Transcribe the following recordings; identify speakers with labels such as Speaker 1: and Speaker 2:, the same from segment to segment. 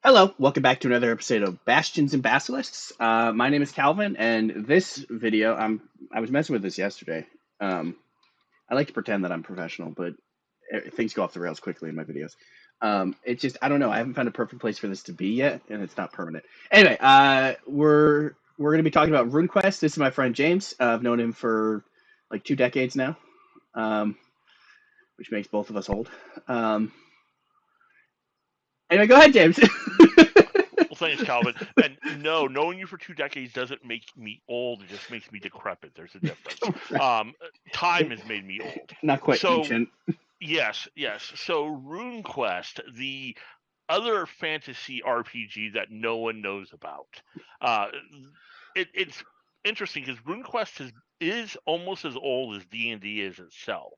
Speaker 1: Hello, welcome back to another episode of Bastions and Basilisks. My name is Calvin, and this video, I was messing with this yesterday. I like to pretend that I'm professional, but things go off the rails quickly in my videos. It's just, I don't know, I haven't found a perfect place for this to be yet, and it's not permanent. Anyway, we're going to be talking about RuneQuest. This is my friend James. I've known him for like 2 decades now, which makes both of us old. Anyway, go ahead, James.
Speaker 2: Well, thanks, Calvin. And no, knowing you for 2 decades doesn't make me old. It just makes me decrepit. There's a difference. Time has made me old.
Speaker 1: Not quite ancient.
Speaker 2: Yes. So RuneQuest, the other fantasy RPG that no one knows about. It's interesting because RuneQuest is almost as old as D&D is itself.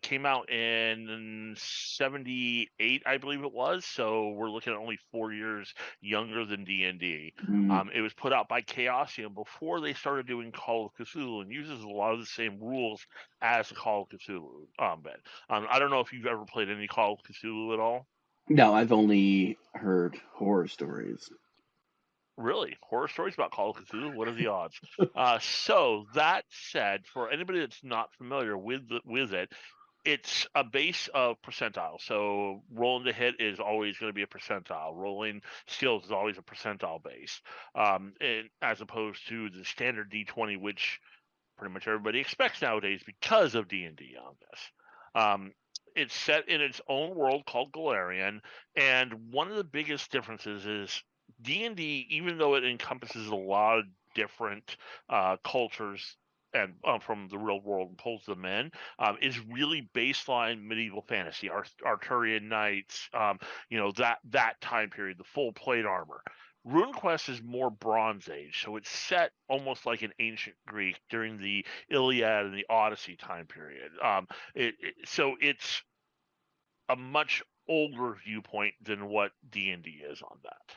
Speaker 2: Came out in 78, I believe it was. So we're looking at only 4 years younger than D&D. It was put out by Chaosium before they started doing Call of Cthulhu, and uses a lot of the same rules as Call of Cthulhu. I don't know if you've ever played any Call of Cthulhu at all.
Speaker 1: No, I've only heard horror stories.
Speaker 2: Really? Horror stories about Call of Cthulhu? What are the odds? So that said, for anybody that's not familiar with it, it's a base of percentile. So rolling to hit is always going to be a percentile. Rolling skills is always a percentile base, and as opposed to the standard D20, which pretty much everybody expects nowadays because of D&D on this. It's set in its own world called Galarian, and one of the biggest differences is D&D, even though it encompasses a lot of different cultures and from the real world and pulls them in, is really baseline medieval fantasy, Arthurian knights, that time period, the full plate armor. RuneQuest is more Bronze Age, so it's set almost like an ancient Greek during the Iliad and the Odyssey time period. So it's a much older viewpoint than what D&D is on that.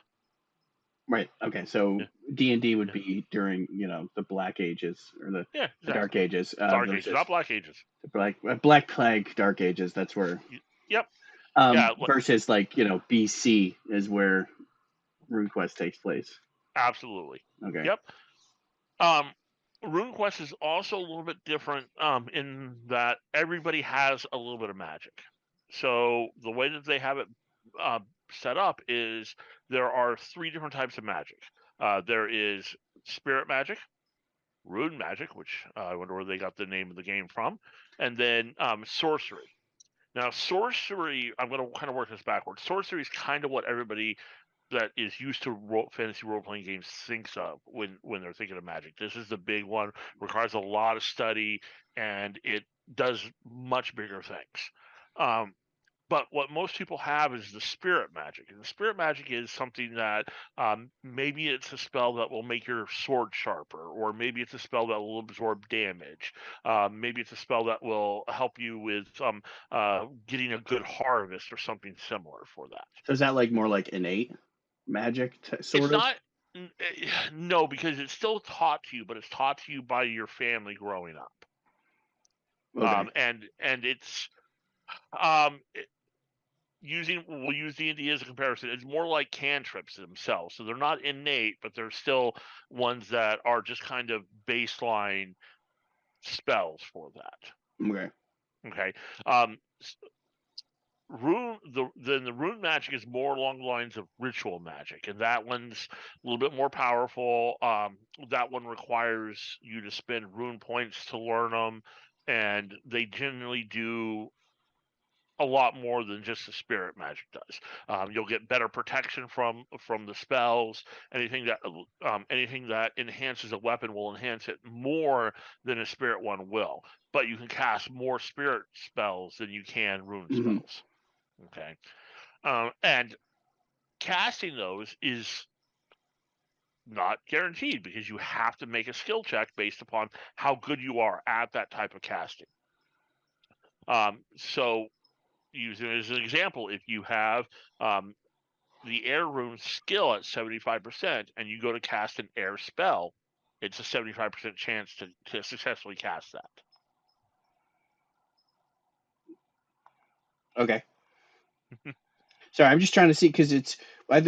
Speaker 1: Right. Okay. So D&D would be during, the Black Ages or the Dark Ages.
Speaker 2: Dark Ages, not Black Ages.
Speaker 1: Black Plague, Dark Ages. That's where.
Speaker 2: Yep.
Speaker 1: Versus BC is where RuneQuest takes place.
Speaker 2: Absolutely.
Speaker 1: Okay.
Speaker 2: Yep. RuneQuest is also a little bit different in that everybody has a little bit of magic. So the way that they have it set up is there are 3 different types of magic. There is spirit magic, rune magic, which I wonder where they got the name of the game from, and then sorcery. Now, sorcery, I'm going to kind of work this backwards. Sorcery is kind of what everybody that is used to fantasy role-playing games thinks of when they're thinking of magic. This is the big one, requires a lot of study, and it does much bigger things. But what most people have is the spirit magic. And the spirit magic is something that maybe it's a spell that will make your sword sharper, or maybe it's a spell that will absorb damage. Maybe it's a spell that will help you with getting a good harvest or something similar for that.
Speaker 1: So is that more like innate magic, sort
Speaker 2: it's
Speaker 1: of?
Speaker 2: Not. No, because it's still taught to you, but it's taught to you by your family growing up.
Speaker 1: Okay.
Speaker 2: And it's we'll use D&D as a comparison. It's more like cantrips themselves. So they're not innate, but they're still ones that are just kind of baseline spells for that. Okay. The rune magic is more along the lines of ritual magic, and that one's a little bit more powerful. That one requires you to spend rune points to learn them, and they generally do a lot more than just the spirit magic does. You'll get better protection from the spells. Anything that enhances a weapon will enhance it more than a spirit one will. But you can cast more spirit spells than you can rune spells. Okay, and casting those is not guaranteed because you have to make a skill check based upon how good you are at that type of casting. So using it as an example, if you have the air rune skill at 75% and you go to cast an air spell, it's a 75% chance to successfully cast that.
Speaker 1: Okay. Sorry, I'm just trying to see because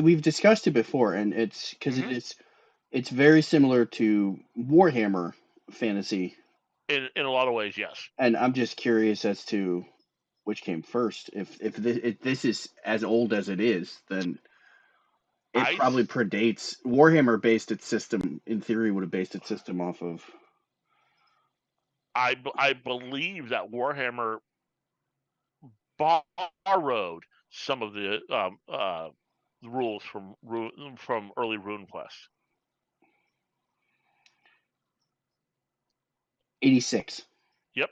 Speaker 1: we've discussed it before, and it's because it's very similar to Warhammer Fantasy,
Speaker 2: In a lot of ways, yes.
Speaker 1: and I'm just curious as to which came first. If this is as old as it is, then it
Speaker 2: I
Speaker 1: probably predates Warhammer. Based its system, in theory, would have based its system off of.
Speaker 2: I believe that Warhammer borrowed some of the rules from early RuneQuest.
Speaker 1: 86.
Speaker 2: Yep.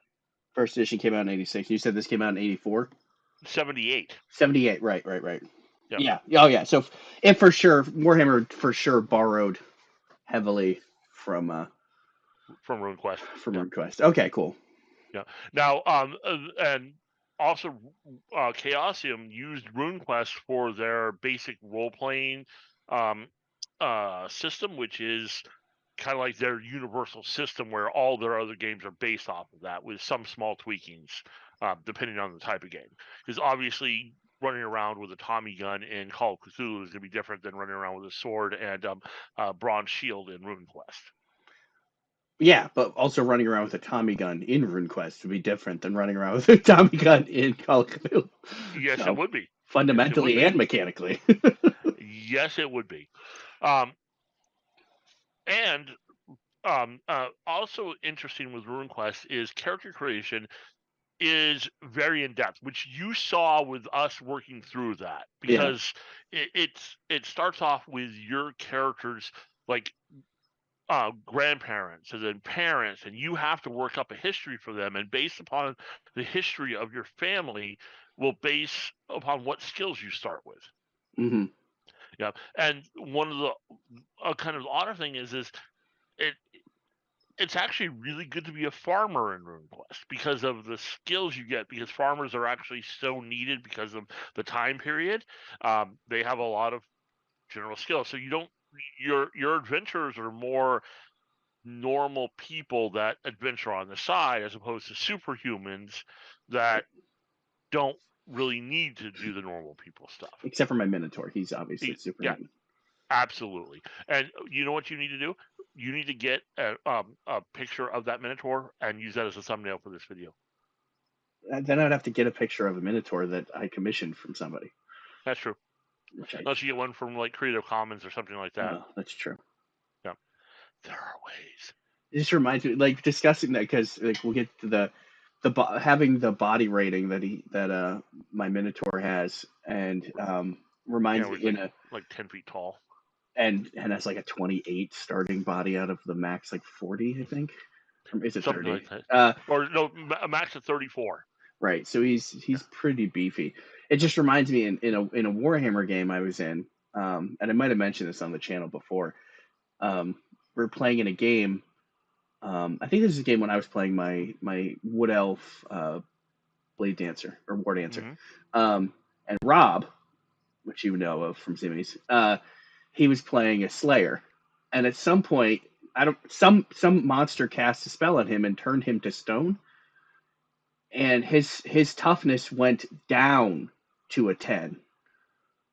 Speaker 1: First edition came out in 86. You said this came out in 84?
Speaker 2: 78.
Speaker 1: 78. Right.
Speaker 2: Yep.
Speaker 1: Yeah. Oh, yeah. So, if for sure, Warhammer for sure borrowed heavily from
Speaker 2: RuneQuest. Yep.
Speaker 1: RuneQuest. Okay, cool.
Speaker 2: Yeah. Now, and also, Chaosium used RuneQuest for their basic role playing system, which is kind of like their universal system where all their other games are based off of that, with some small tweakings depending on the type of game. Because obviously, running around with a Tommy gun in Call of Cthulhu is going to be different than running around with a sword and bronze shield in RuneQuest.
Speaker 1: Yeah, but also running around with a Tommy gun in RuneQuest would be different than running around with a Tommy gun in Call of Cthulhu.
Speaker 2: Yes, it
Speaker 1: So,
Speaker 2: would be. Yes, it would
Speaker 1: fundamentally
Speaker 2: be.
Speaker 1: and mechanically.
Speaker 2: Yes, it would be. And also interesting with RuneQuest is character creation is very in depth, which you saw with us working through that,
Speaker 1: Yeah.
Speaker 2: because it starts off with your characters like grandparents and then parents, and you have to work up a history for them, and based upon the history of your family will base upon what skills you start with.
Speaker 1: Hmm.
Speaker 2: Yeah, and one of the kind of honor thing is it it's actually really good to be a farmer in RuneQuest because of the skills you get, because farmers are actually so needed because of the time period. They have a lot of general skills. So you don't your adventurers are more normal people that adventure on the side, as opposed to superhumans that don't really need to do the normal people stuff.
Speaker 1: Except for my Minotaur. He's obviously
Speaker 2: Yeah,
Speaker 1: superhuman.
Speaker 2: absolutely. And you know what you need to do? You need to get a picture of that Minotaur and use that as a thumbnail for this video.
Speaker 1: Then I'd have to get a picture of a Minotaur that I commissioned from somebody.
Speaker 2: That's true.
Speaker 1: Which I.
Speaker 2: Unless you get one from like Creative Commons or something like that.
Speaker 1: That's true.
Speaker 2: Yeah, there are ways.
Speaker 1: It just reminds me, like discussing that, because like we'll get to having the body rating that my Minotaur has, and
Speaker 2: Yeah,
Speaker 1: reminds
Speaker 2: we're
Speaker 1: me in a
Speaker 2: like 10 feet tall.
Speaker 1: and has like a 28 starting body out of the max like 40, I think. Or is it
Speaker 2: Something
Speaker 1: 30?
Speaker 2: like that. Or no, a max of 34.
Speaker 1: Right. So he's pretty beefy. It just reminds me in a Warhammer game I was in, and I might have mentioned this on the channel before. We are playing in a game. I think this is a game when I was playing my Wood Elf Blade Dancer or War Dancer, and Rob, which you know of from Zimmies, he was playing a Slayer, and at some point, I don't some monster cast a spell on him and turned him to stone, and his toughness went down to a 10.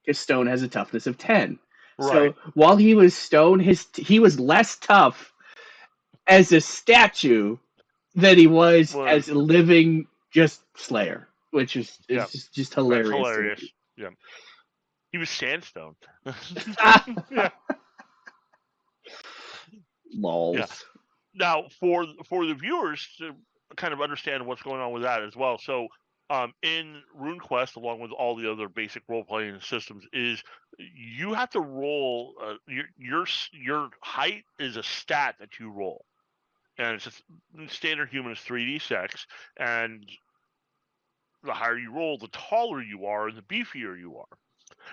Speaker 1: His stone has a toughness of 10.
Speaker 2: Right.
Speaker 1: So while he was stone, he was less tough as a statue than he was as a living just Slayer, which is just hilarious.
Speaker 2: That's hilarious. Yeah. He was sandstone. Yeah.
Speaker 1: Lols.
Speaker 2: Yeah. Now, for the viewers to kind of understand what's going on with that as well. So, in RuneQuest, along with all the other basic role playing systems, is you have to roll your height is a stat that you roll, and it's just standard human is 3d6, and the higher you roll, the taller you are and the beefier you are.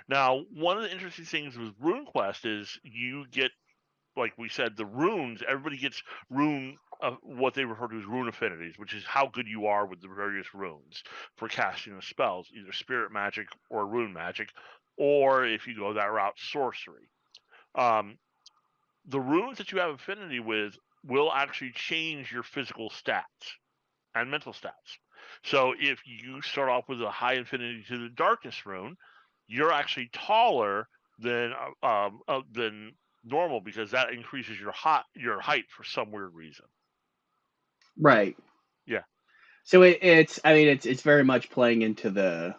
Speaker 2: Now, one of the interesting things with RuneQuest is you get, like we said, the runes. Everybody gets rune, what they refer to as rune affinities, which is how good you are with the various runes for casting the spells, either spirit magic or rune magic, or if you go that route, sorcery. The runes that you have affinity with will actually change your physical stats and mental stats. So if you start off with a high affinity to the darkness rune, you're actually taller than normal, because that increases your height for some weird reason.
Speaker 1: Right.
Speaker 2: Yeah.
Speaker 1: So it's very much playing into the.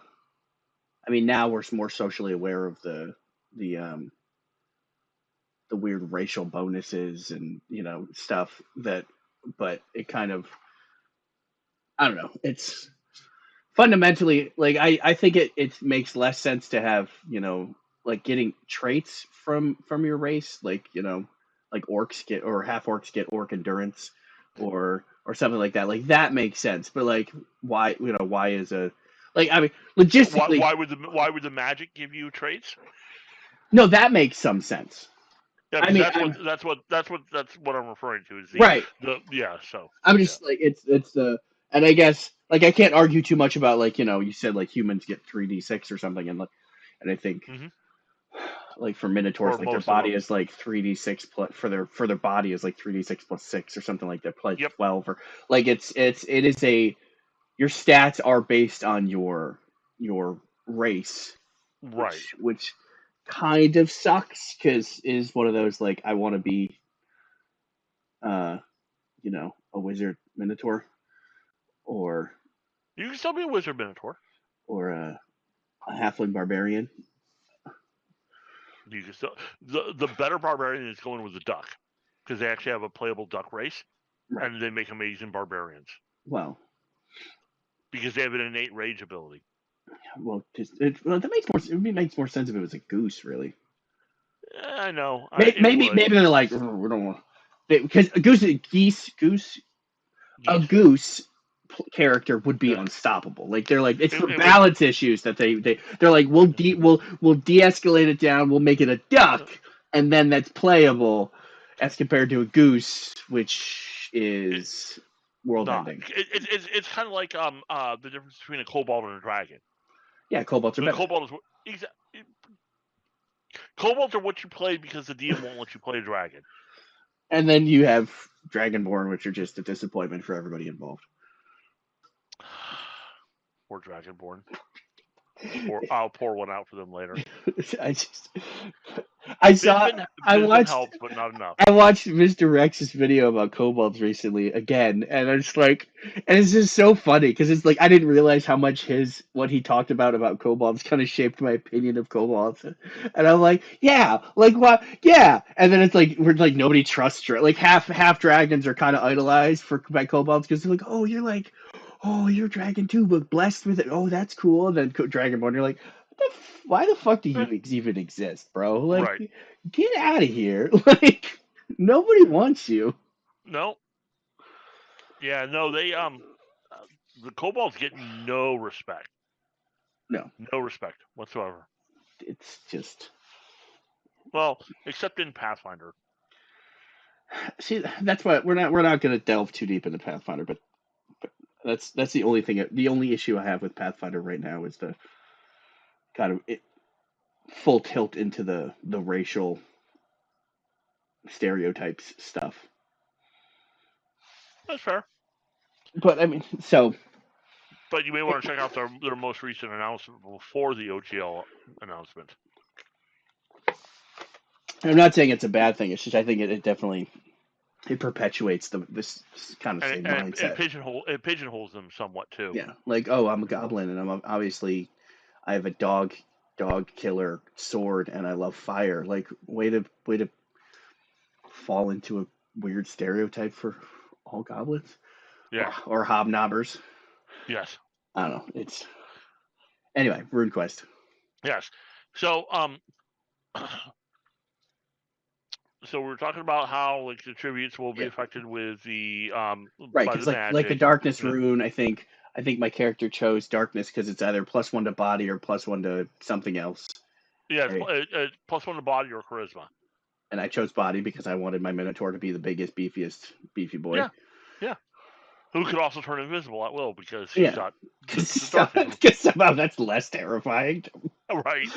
Speaker 1: I mean, now we're more socially aware of the weird racial bonuses and stuff that, but it kind of, I don't know. It's fundamentally like I think it makes less sense to have like getting traits from your race, like like orcs get, or half orcs get orc endurance, or something like that. Like that makes sense, but like why why is a, like, I mean, logistically,
Speaker 2: why would the magic give you traits?
Speaker 1: no, that makes some sense.
Speaker 2: Yeah,
Speaker 1: I mean,
Speaker 2: that's what I'm referring to, is
Speaker 1: right.
Speaker 2: So
Speaker 1: I'm just like, it's the, and I guess like I can't argue too much about, like, you said like humans get 3d6 or something, and like, and I think like for minotaurs, like their body is like 3d6 plus, for their body is like 3d6 plus 6 or something like that, plus 12, or like it is a, your stats are based on your race,
Speaker 2: right,
Speaker 1: which kind of sucks, because it is one of those, like, I want to be a wizard minotaur, or
Speaker 2: you can still be a wizard minotaur,
Speaker 1: or a halfling barbarian.
Speaker 2: You can still, the better barbarian is going with the duck, because they actually have a playable duck race,
Speaker 1: Right.
Speaker 2: and they make amazing barbarians.
Speaker 1: Well,
Speaker 2: because they have an innate rage ability.
Speaker 1: Well, that makes more. It makes more sense if it was a goose, really.
Speaker 2: I know.
Speaker 1: Maybe they're like, we don't want, because a goose character would be unstoppable. Like, they're like, it's for balance issues that they're like, we'll de-escalate it down, we'll make it a duck, and then that's playable, as compared to a goose, which is world ending.
Speaker 2: It's kind of like the difference between a kobold and a dragon.
Speaker 1: Yeah, kobolds are better.
Speaker 2: Kobolds are what you play because the DM won't let you play a dragon.
Speaker 1: And then you have Dragonborn, which are just a disappointment for everybody involved.
Speaker 2: Poor Dragonborn. I'll pour one out for them later.
Speaker 1: I watched,
Speaker 2: but not enough.
Speaker 1: I watched Mr. Rex's video about kobolds recently again, and it's like, and it's just so funny, because it's like, I didn't realize how much what he talked about kobolds kind of shaped my opinion of kobolds, and I'm like, yeah, like what, yeah, and then it's like, we're like, nobody trusts, like half dragons are kind of idolized by kobolds, because they're like, oh, you're like, oh, you're a dragon too, but blessed with it. Oh, that's cool. And then Dragonborn, you're like, why the fuck do you even exist, bro? Like, get out of here. Like, nobody wants you.
Speaker 2: No. Yeah, no, they the kobolds get no respect.
Speaker 1: No
Speaker 2: respect whatsoever.
Speaker 1: It's just,
Speaker 2: well, except in Pathfinder.
Speaker 1: See, that's why we're not going to delve too deep into Pathfinder, but that's the only thing. The only issue I have with Pathfinder right now is the kind of full tilt into the racial stereotypes stuff.
Speaker 2: That's fair.
Speaker 1: But I mean, so.
Speaker 2: But you may want to check out their most recent announcement before the OGL announcement.
Speaker 1: I'm not saying it's a bad thing. It's just, I think it definitely, it perpetuates this kind of same mindset.
Speaker 2: It pigeonholes them somewhat too.
Speaker 1: Yeah, like, oh, I'm a goblin, and I'm obviously, I have a dog killer sword, and I love fire. Like, way to fall into a weird stereotype for all goblins.
Speaker 2: Yeah.
Speaker 1: Or hobnobbers.
Speaker 2: Yes.
Speaker 1: I don't know. It's, anyway, RuneQuest.
Speaker 2: Yes. So so we're talking about how, like, the tributes will be affected with the
Speaker 1: right, because like the darkness rune, I think my character chose darkness because it's either +1 to body or +1 to something else.
Speaker 2: Yeah, it's +1 to body or charisma.
Speaker 1: And I chose body because I wanted my minotaur to be the biggest, beefiest, beefy boy.
Speaker 2: Yeah. Who could also turn invisible at will, because he's got
Speaker 1: because somehow that's less terrifying.
Speaker 2: Right.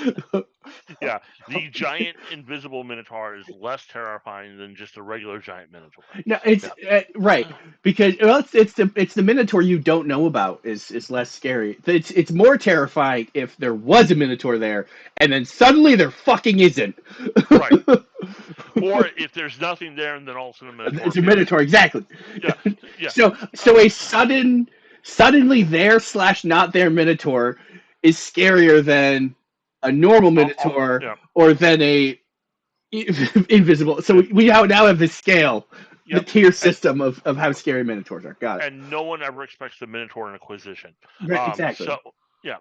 Speaker 2: Yeah. The giant invisible minotaur is less terrifying than just a regular giant minotaur.
Speaker 1: No, it's
Speaker 2: Yeah.
Speaker 1: right because well, it's the Minotaur you don't know about is less scary. It's more terrifying if there was a Minotaur there and then suddenly there fucking isn't.
Speaker 2: Right. Or if there's nothing there and then all of a sudden a minotaur
Speaker 1: It's a
Speaker 2: appears.
Speaker 1: Minotaur, exactly.
Speaker 2: Yeah. Yeah.
Speaker 1: So a suddenly there slash not there Minotaur is scarier than a normal Minotaur
Speaker 2: Yeah.
Speaker 1: or than a invisible. So we now have this scale, the
Speaker 2: Yep.
Speaker 1: tier system of how scary Minotaurs are. Got it.
Speaker 2: And no one ever expects the minotaur in Inquisition.
Speaker 1: Right, exactly.
Speaker 2: So yeah.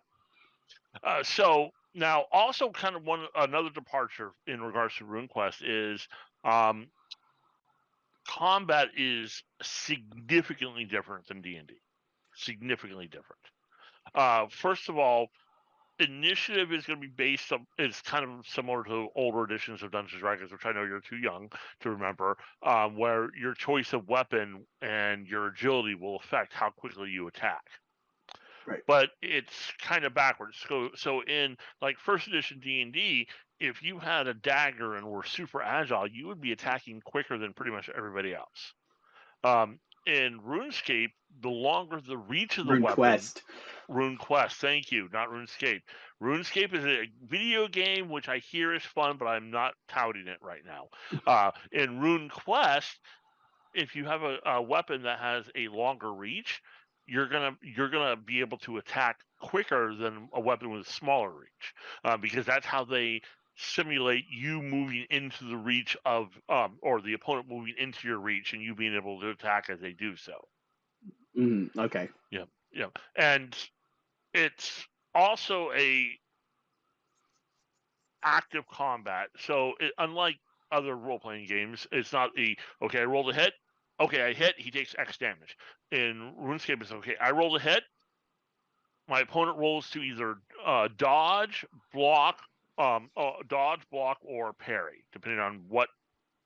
Speaker 2: So now also kind of another departure in regards to RuneQuest is um, combat is significantly different than D&D. Significantly different. First of all, initiative is going to be based on, it's kind of similar to older editions of Dungeons and Dragons, which I know you're too young to remember, where your choice of weapon and your agility will affect how quickly you attack.
Speaker 1: Right.
Speaker 2: But it's kind of backwards. So in like first edition D&D, if you had a dagger and were super agile, you would be attacking quicker than pretty much everybody else. In RuneScape, the longer the reach of the weapon, RuneQuest, thank you, not RuneScape. RuneScape is a video game which I hear is fun, but I'm not touting it right now. In RuneQuest, if you have a weapon that has a longer reach, you're gonna be able to attack quicker than a weapon with a smaller reach, because that's how they simulate you moving into the reach of or the opponent moving into your reach and you being able to attack as they do so.
Speaker 1: Okay.
Speaker 2: Yeah, yeah, and it's also a active combat. So unlike other role playing games, it's not the okay, I rolled a hit. Okay, I hit. He takes X damage. In RuneScape, it's okay. I rolled a hit. My opponent rolls to either dodge, block, or parry, depending on what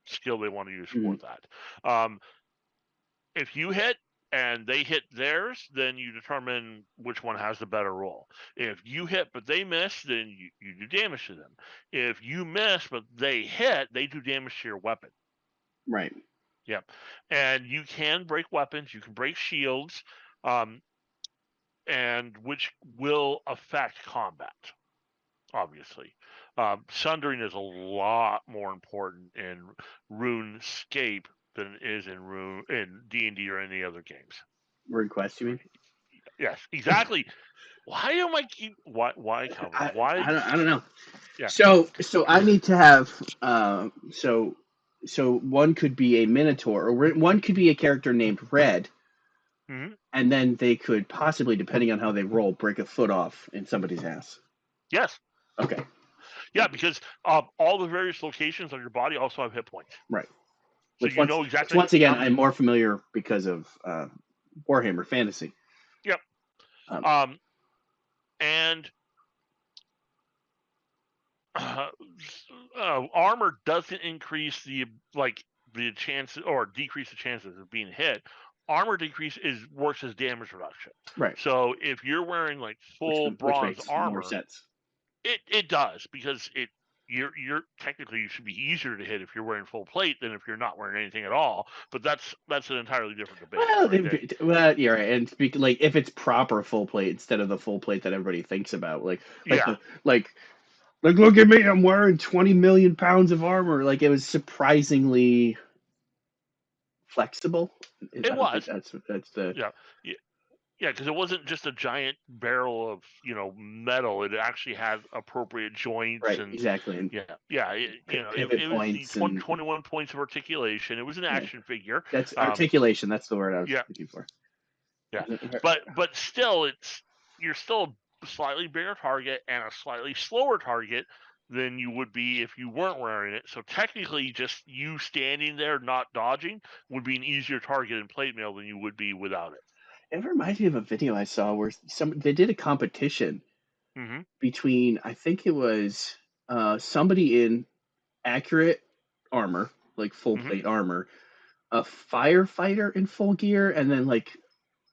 Speaker 2: skill they want to use for that. If you hit and they hit theirs, then you determine which one has the better roll. If you hit but they miss, then you do damage to them. If you miss but they hit, they do damage to your weapon.
Speaker 1: Right.
Speaker 2: Yep. And you can break weapons, you can break shields, and which will affect combat, obviously. Sundering is a lot more important in RuneScape than it is in D&D or any other games.
Speaker 1: RuneQuest, you mean?
Speaker 2: Yes, exactly. Why am I keep why Calvin? Why?
Speaker 1: I don't know.
Speaker 2: Yeah.
Speaker 1: So I need to have so one could be a Minotaur or one could be a character named Red.
Speaker 2: Mm-hmm.
Speaker 1: And then they could possibly, depending on how they roll, break a foot off in somebody's ass.
Speaker 2: Yes.
Speaker 1: Okay.
Speaker 2: Yeah, because all the various locations on your body also have hit points.
Speaker 1: Right.
Speaker 2: So you know exactly.
Speaker 1: Once again, I'm more familiar because of Warhammer Fantasy.
Speaker 2: Yep. And armor doesn't increase the chances or decrease the chances of being hit. Armor decrease works as damage reduction.
Speaker 1: Right.
Speaker 2: So if you're wearing like full bronze armor,
Speaker 1: more sense.
Speaker 2: It does, because you're technically you should be easier to hit if you're wearing full plate than if you're not wearing anything at all. But that's an entirely different debate.
Speaker 1: Well, yeah, right. And like if it's proper full plate instead of the full plate that everybody thinks about, like look at me, I'm wearing 20 million pounds of armor. Like it was surprisingly flexible.
Speaker 2: It was.
Speaker 1: That's the
Speaker 2: yeah, because it wasn't just a giant barrel of metal. It actually had appropriate joints,
Speaker 1: right,
Speaker 2: and
Speaker 1: exactly. And
Speaker 2: it was the 21 points of articulation. It was an action figure.
Speaker 1: That's articulation. That's the word I was looking for.
Speaker 2: Yeah, but still, you're still a slightly bigger target and a slightly slower target than you would be if you weren't wearing it. So technically, just you standing there not dodging would be an easier target in plate mail than you would be without it.
Speaker 1: It reminds me of a video I saw where they did a competition between, I think it was somebody in accurate armor, like full plate armor, a firefighter in full gear, and then like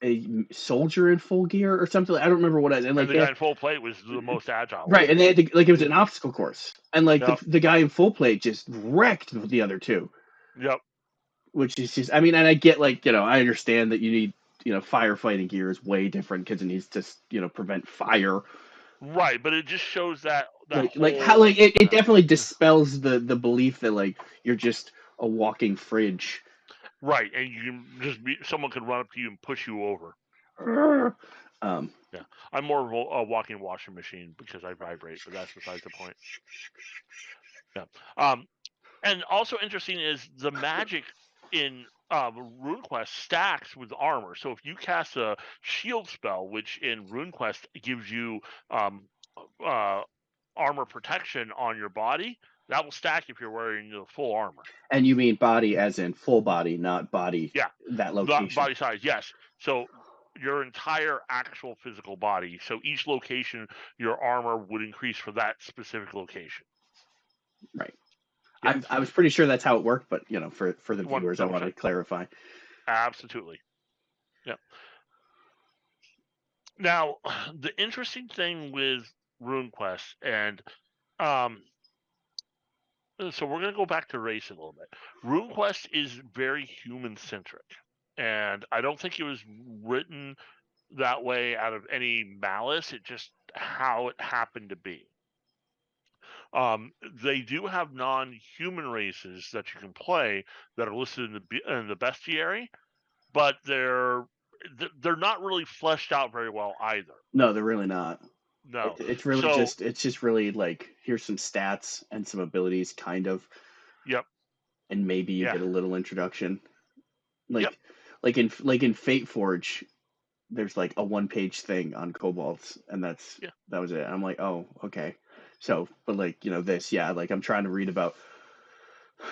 Speaker 1: a soldier in full gear or something. I don't remember what it is. And
Speaker 2: And
Speaker 1: like
Speaker 2: the guy in full plate was the most agile,
Speaker 1: right, and
Speaker 2: wasn't
Speaker 1: they
Speaker 2: he?
Speaker 1: had to, like it was an obstacle course, and like
Speaker 2: Yep.
Speaker 1: the guy in full plate just wrecked the other two,
Speaker 2: Yep.
Speaker 1: which is just, I mean, and I get, like, I understand that you need, firefighting gear is way different because it needs to, prevent fire.
Speaker 2: Right, but it just shows that
Speaker 1: Like how,
Speaker 2: whole
Speaker 1: like, it definitely dispels the belief that, like, you're just a walking fridge.
Speaker 2: right, and you can just be someone could run up to you and push you over.
Speaker 1: Um,
Speaker 2: Yeah, I'm more of a walking washing machine because I vibrate, but that's besides the point. Yeah. And also interesting is the magic in RuneQuest stacks with armor. So if you cast a shield spell, which in RuneQuest gives you um, armor protection on your body, that will stack if you're wearing the full armor.
Speaker 1: and you mean body as in full body, not body
Speaker 2: Yeah,
Speaker 1: that location.
Speaker 2: body size. Yes. So your entire actual physical body. So each location, your armor would increase for that specific location.
Speaker 1: Right.
Speaker 2: Yeah,
Speaker 1: I was pretty sure that's how it worked, but for the viewers, I want to
Speaker 2: 100%.
Speaker 1: clarify.
Speaker 2: Absolutely. Yeah. Now, the interesting thing with RuneQuest, and um, so we're going to go back to race a little bit. RuneQuest is very human centric, and I don't think it was written that way out of any malice. It just how it happened to be. They do have non-human races that you can play that are listed in the bestiary, but they're not really fleshed out very well either.
Speaker 1: No, they're really not.
Speaker 2: No,
Speaker 1: It's really
Speaker 2: so
Speaker 1: just really like, here's some stats and some abilities, kind of,
Speaker 2: yep,
Speaker 1: and maybe you
Speaker 2: yeah,
Speaker 1: get a little introduction.
Speaker 2: yep,
Speaker 1: Like in Fate Forge, there's like a one-page thing on kobolds, and
Speaker 2: yeah.
Speaker 1: that was it. I'm like, oh, okay. So, but like, this, yeah, like I'm trying to read about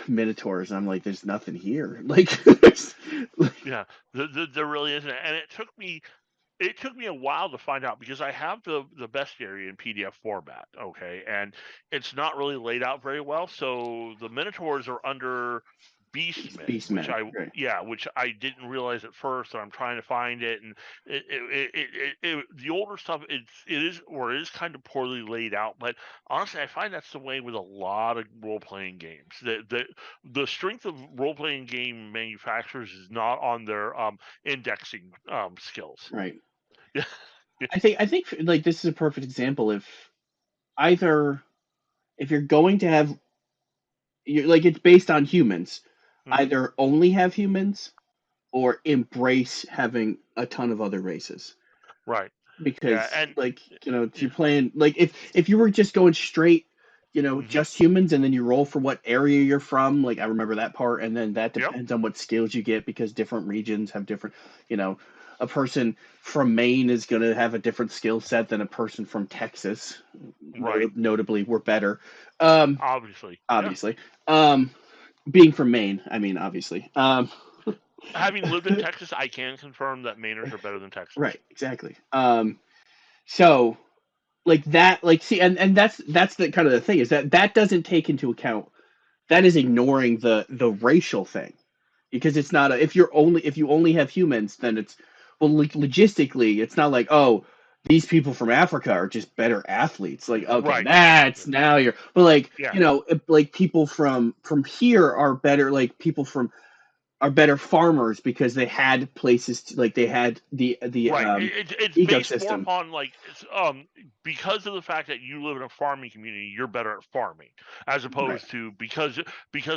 Speaker 1: minotaurs, and I'm like, there's nothing here. Like,
Speaker 2: Yeah, there really isn't, and it took me a while to find out because I have the bestiary in PDF format, okay, and it's not really laid out very well. So the Minotaurs are under Beastmen,
Speaker 1: beastmen, right?
Speaker 2: which I didn't realize at first, and I'm trying to find it, and the older stuff it is kind of poorly laid out, but honestly, I find that's the way with a lot of role playing games. The strength of role playing game manufacturers is not on their indexing skills.
Speaker 1: Right.
Speaker 2: Yeah.
Speaker 1: I think like this is a perfect example. Either if you're going to have, like, it's based on humans,
Speaker 2: Hmm.
Speaker 1: either only have humans or embrace having a ton of other races.
Speaker 2: Right. Yeah.
Speaker 1: Because,
Speaker 2: And
Speaker 1: like, if
Speaker 2: yeah.
Speaker 1: you're playing, like, if you were just going straight,
Speaker 2: Hmm.
Speaker 1: just humans, and then you roll for what area you're from, like, I remember that part, and then that
Speaker 2: Yep.
Speaker 1: depends on what skills you get, because different regions have different, you know a person from Maine is going to have a different skill set than a person from Texas.
Speaker 2: Right.
Speaker 1: Notably, we're better. um
Speaker 2: Obviously. Yeah.
Speaker 1: Obviously. um Being from Maine, I mean, obviously.
Speaker 2: Having lived in Texas, I can confirm that Mainers are better than Texans.
Speaker 1: Right, exactly. So, like that, like, see, and that's the kind of the thing, is that doesn't take into account, that is ignoring the racial thing, because it's not a, if you only have humans, then it's, well, like, logistically, it's not like, oh, these people from Africa are just better athletes, like, okay,
Speaker 2: Right.
Speaker 1: that's, now you're, but like,
Speaker 2: Yeah.
Speaker 1: like, people from here are better, like, people from are better farmers because they had places to, like, they had the
Speaker 2: Right. It's based more
Speaker 1: ecosystem.
Speaker 2: upon like because of the fact that you live in a farming community, you're better at farming, as
Speaker 1: Right.
Speaker 2: opposed to because of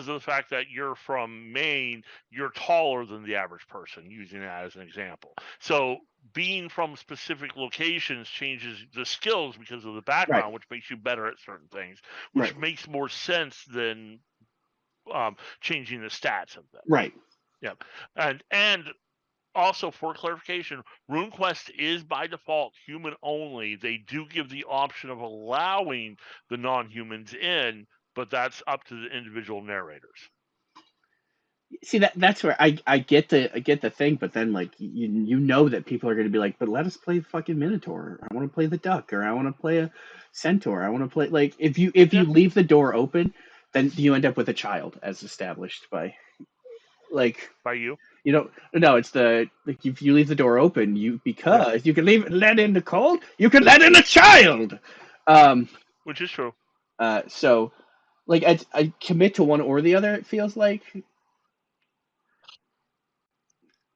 Speaker 2: the fact that you're from Maine, you're taller than the average person, using that as an example. So being from specific locations changes the skills because of the
Speaker 1: Right.
Speaker 2: background, which makes you better at certain things,
Speaker 1: Right.
Speaker 2: which makes more sense than changing the stats of them.
Speaker 1: Right.
Speaker 2: Yep. And also, for clarification, RuneQuest is by default human only. They do give the option of allowing the non-humans in, but that's up to the individual narrators.
Speaker 1: See, that's where I get the thing, but then, like, that people are going to be like, but let us play fucking Minotaur. I want to play the Duck, or I want to play a Centaur. I want to play, like, if
Speaker 2: Yeah,
Speaker 1: you leave the door open, then you end up with a child, as established by, like,
Speaker 2: by you.
Speaker 1: You don't. No, it's the like if you leave the door open, you because you can let in the cold, you can let in a child. Um.
Speaker 2: Which is true.
Speaker 1: So, like I commit to one or the other. It feels like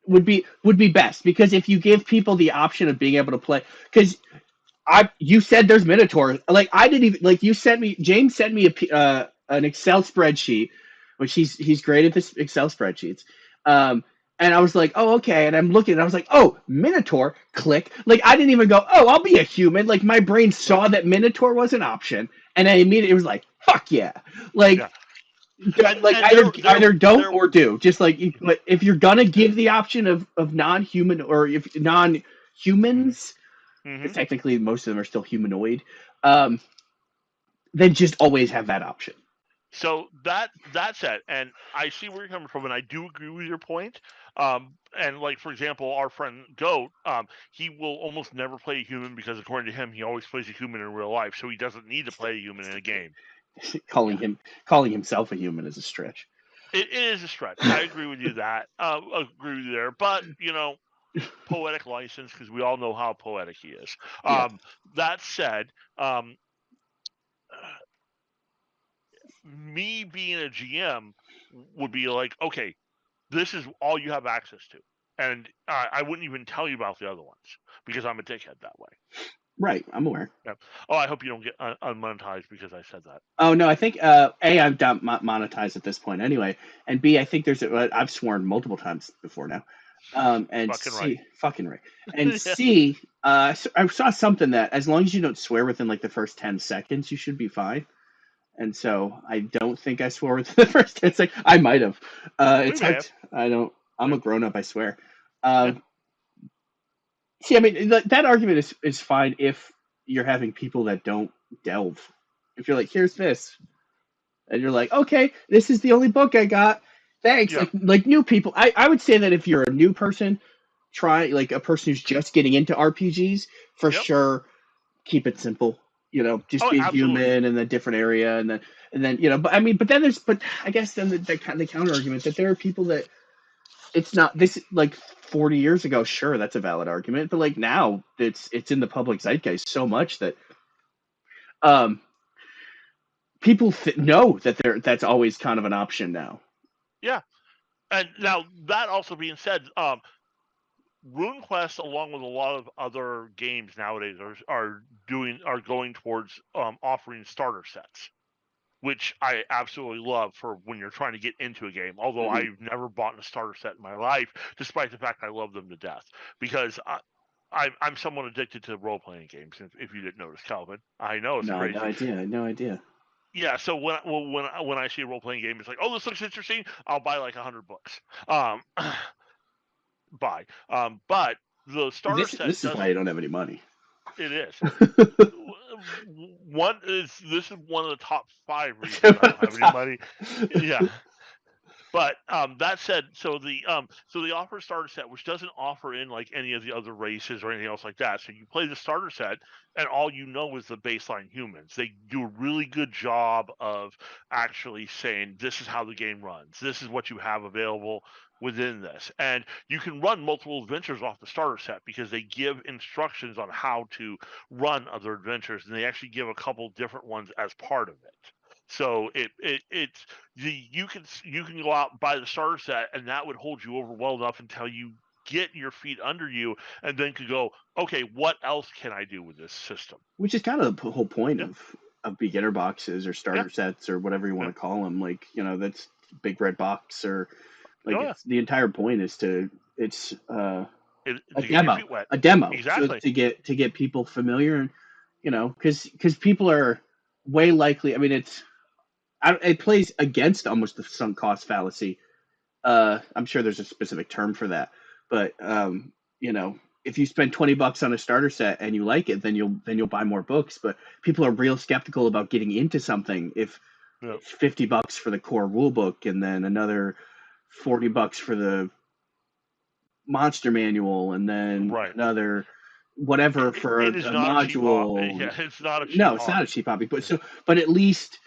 Speaker 1: would be best because if you give people the option of being able to play, because you said there's Minotaurs. Like I didn't even like you sent me. James sent me an Excel spreadsheet, which he's great at this Excel spreadsheets. Um, and I was like, oh okay. And I'm looking, and I was like, oh Minotaur. Click. Like I didn't even go. Oh, I'll be a human. Like my brain saw that Minotaur was an option, and I immediately was like, fuck yeah. Like.
Speaker 2: Yeah.
Speaker 1: Like
Speaker 2: And
Speaker 1: either don't or do. Just like but if you're gonna give the option of non-human or if non-humans, because technically most of them are still humanoid, um, then just always have that option.
Speaker 2: So that said, and I see where you're coming from, and I do agree with your point. And like for example, our friend Goat, he will almost never play a human because according to him, he always plays a human in real life, so he doesn't need to play a human in a game.
Speaker 1: calling himself a human is a stretch.
Speaker 2: It is a stretch. I agree with you that. Agree with you there, but poetic license because we all know how poetic he is. That said, me being a GM would be like, okay, this is all you have access to, and I wouldn't even tell you about the other ones because I'm a dickhead that way.
Speaker 1: Right, I'm aware.
Speaker 2: Yeah. Oh, I hope you don't get unmonetized because I said that.
Speaker 1: Oh no, I think I'm not monetized at this point anyway, and B, I think I've sworn multiple times before now. And
Speaker 2: fucking
Speaker 1: C,
Speaker 2: right.
Speaker 1: fucking right. And C, I saw something that as long as you don't swear within like the first 10 seconds, you should be fine. And so I don't think I swore within the first 10 seconds. I might have. It's hard. I don't. I'm a grown up. I swear. See, I mean, that argument is fine if you're having people that don't delve. If you're like, here's this, and you're like, okay, this is the only book I got. Thanks.
Speaker 2: Yeah.
Speaker 1: Like new people. I would say that if you're a new person, try like a person who's just getting into RPGs, for sure, keep it simple. You know, just be human in a different area, and then But I mean, but I guess then the counter argument that there are people that it's not this like 40 years ago. Sure, that's a valid argument, but like now it's in the public zeitgeist so much that people know that that's always kind of an option now.
Speaker 2: Yeah, and now that also being said, RuneQuest, along with a lot of other games nowadays, are going towards offering starter sets, which I absolutely love for when you're trying to get into a game. Although I've never bought a starter set in my life, despite the fact I love them to death, because I'm somewhat addicted to role playing games. If you didn't notice, Calvin, I know it's crazy.
Speaker 1: No idea.
Speaker 2: Yeah, so when I see a role playing game, it's like, oh, this looks interesting. I'll buy like 100 books. But the starter set.
Speaker 1: This is why you don't have any money.
Speaker 2: It is. This is one of the top 5 reasons I don't have any money. Yeah. But that said, so they offer a starter set, which doesn't offer in like any of the other races or anything else like that. So you play the starter set, and all you know is the baseline humans. They do a really good job of actually saying this is how the game runs. This is what you have available within this, and you can run multiple adventures off the starter set because they give instructions on how to run other adventures, and they actually give a couple different ones as part of it. So you can go out and buy the starter set, and that would hold you over well enough until you get your feet under you, and then could go, okay, what else can I do with this system?
Speaker 1: Which is kind of the whole point of beginner boxes or starter sets or whatever you want to call them. Like that's big red box or like the entire point is a demo
Speaker 2: exactly.
Speaker 1: So to get people familiar and because people are way likely. I mean it plays against almost the sunk cost fallacy. I'm sure there's a specific term for that, but if you spend $20 on a starter set and you like it, then you'll buy more books. But people are real skeptical about getting into something if it's $50 for the core rule book and then another $40 for the monster manual and then another whatever for a module.
Speaker 2: It's not a cheap
Speaker 1: no, it's not a cheap hobby. But at least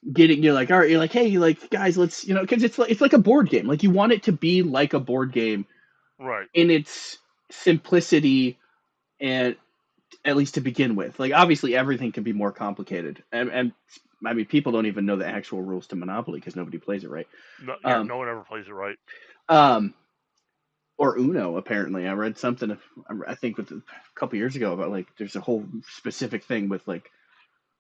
Speaker 1: you're like, all right, you're like, hey, like guys, let's, because it's like a board game. Like you want it to be like a board game
Speaker 2: Right.
Speaker 1: in its simplicity, and at least to begin with. Like obviously everything can be more complicated, and I mean people don't even know the actual rules to Monopoly because nobody plays it right.
Speaker 2: No, yeah,
Speaker 1: Um,
Speaker 2: no one ever plays it right.
Speaker 1: um, or Uno. Apparently, I read something. I think with a couple years ago about like there's a whole specific thing with like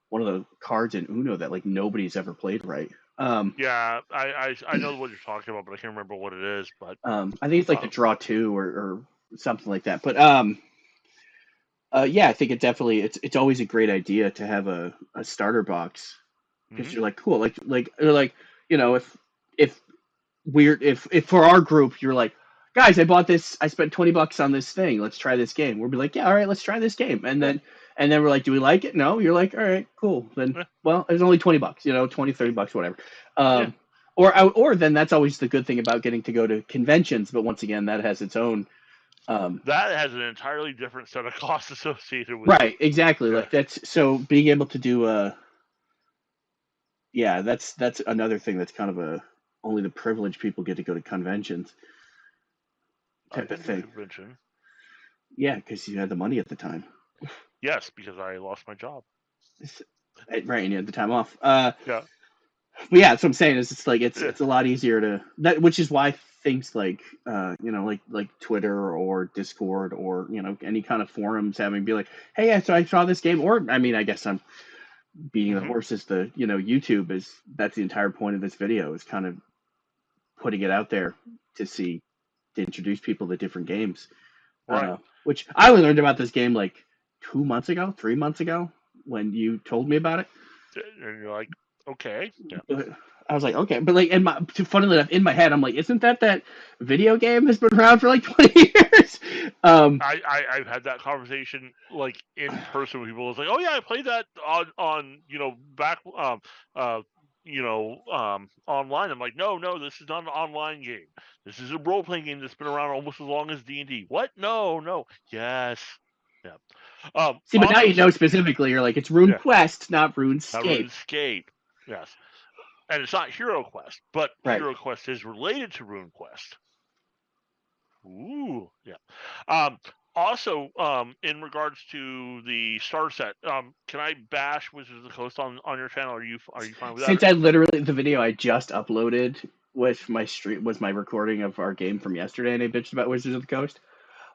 Speaker 1: one of the cards in Uno that like nobody's ever played right.
Speaker 2: Yeah, I know what you're talking about, but I can't remember what it is. But
Speaker 1: I think it's like the
Speaker 2: um,
Speaker 1: draw two or something like that. But yeah, I think it's always a great idea to have a starter box because
Speaker 2: mhm.
Speaker 1: you're like cool, like you're like if if for our group you're like guys, I bought this, I spent $20 on this thing, let's try this game. We'll be like, yeah, all right, let's try this game,
Speaker 2: Yeah,
Speaker 1: and then we're like, do we like it? No. You're like, all right, cool, then
Speaker 2: yeah,
Speaker 1: well, it's only $20, 20-30 whatever.
Speaker 2: yeah.
Speaker 1: um or then that's always the good thing about getting to go to conventions, but once again that has its own
Speaker 2: That has an entirely different set of costs associated with it.
Speaker 1: right, exactly,
Speaker 2: Yeah.
Speaker 1: like that's so being able to do yeah, that's another thing that's kind of a only the privileged people get to go to conventions
Speaker 2: I've
Speaker 1: type of
Speaker 2: been to a
Speaker 1: thing.
Speaker 2: convention.
Speaker 1: Yeah, because you had the money at the time.
Speaker 2: Yes, because I lost my job.
Speaker 1: Right, and you had the time off.
Speaker 2: Yeah.
Speaker 1: But yeah, that's what I'm saying is it's like
Speaker 2: Yeah.
Speaker 1: it's a lot easier to that, which is why things like like Twitter or Discord or any kind of forums having be like, hey, yeah, so I saw this game, or I mean, I guess I'm beating the
Speaker 2: Hmm.
Speaker 1: horse is the YouTube is that's the entire point of this video is kind of putting it out there to see to introduce people to different games.
Speaker 2: Right.
Speaker 1: Which I only learned about this game like 2 months ago, 3 months ago when you told me about it.
Speaker 2: And you're like, okay. Yeah.
Speaker 1: But I was like, okay, but like, funnily enough, in my head, I'm like, isn't that video game has been around for like 20 years?
Speaker 2: I've had that conversation like in person with people. It's like, oh yeah, I played that on back uh online. I'm like, no, this is not an online game. This is a role playing game that's been around almost as long as D&D. What? No. Yes. Yeah.
Speaker 1: See, but now
Speaker 2: Also,
Speaker 1: you know specifically. You're like, it's
Speaker 2: yeah,
Speaker 1: RuneQuest, not
Speaker 2: not
Speaker 1: RuneScape.
Speaker 2: RuneScape. Yes, and it's not HeroQuest, but
Speaker 1: Right.
Speaker 2: HeroQuest is related to RuneQuest. Ooh, yeah. Um, Also, in regards to the star set, can I bash Wizards of the Coast on your channel? Are you fine with that?
Speaker 1: Since I literally the video I just uploaded with my stream was my recording of our game from yesterday, and I bitched about Wizards of the Coast.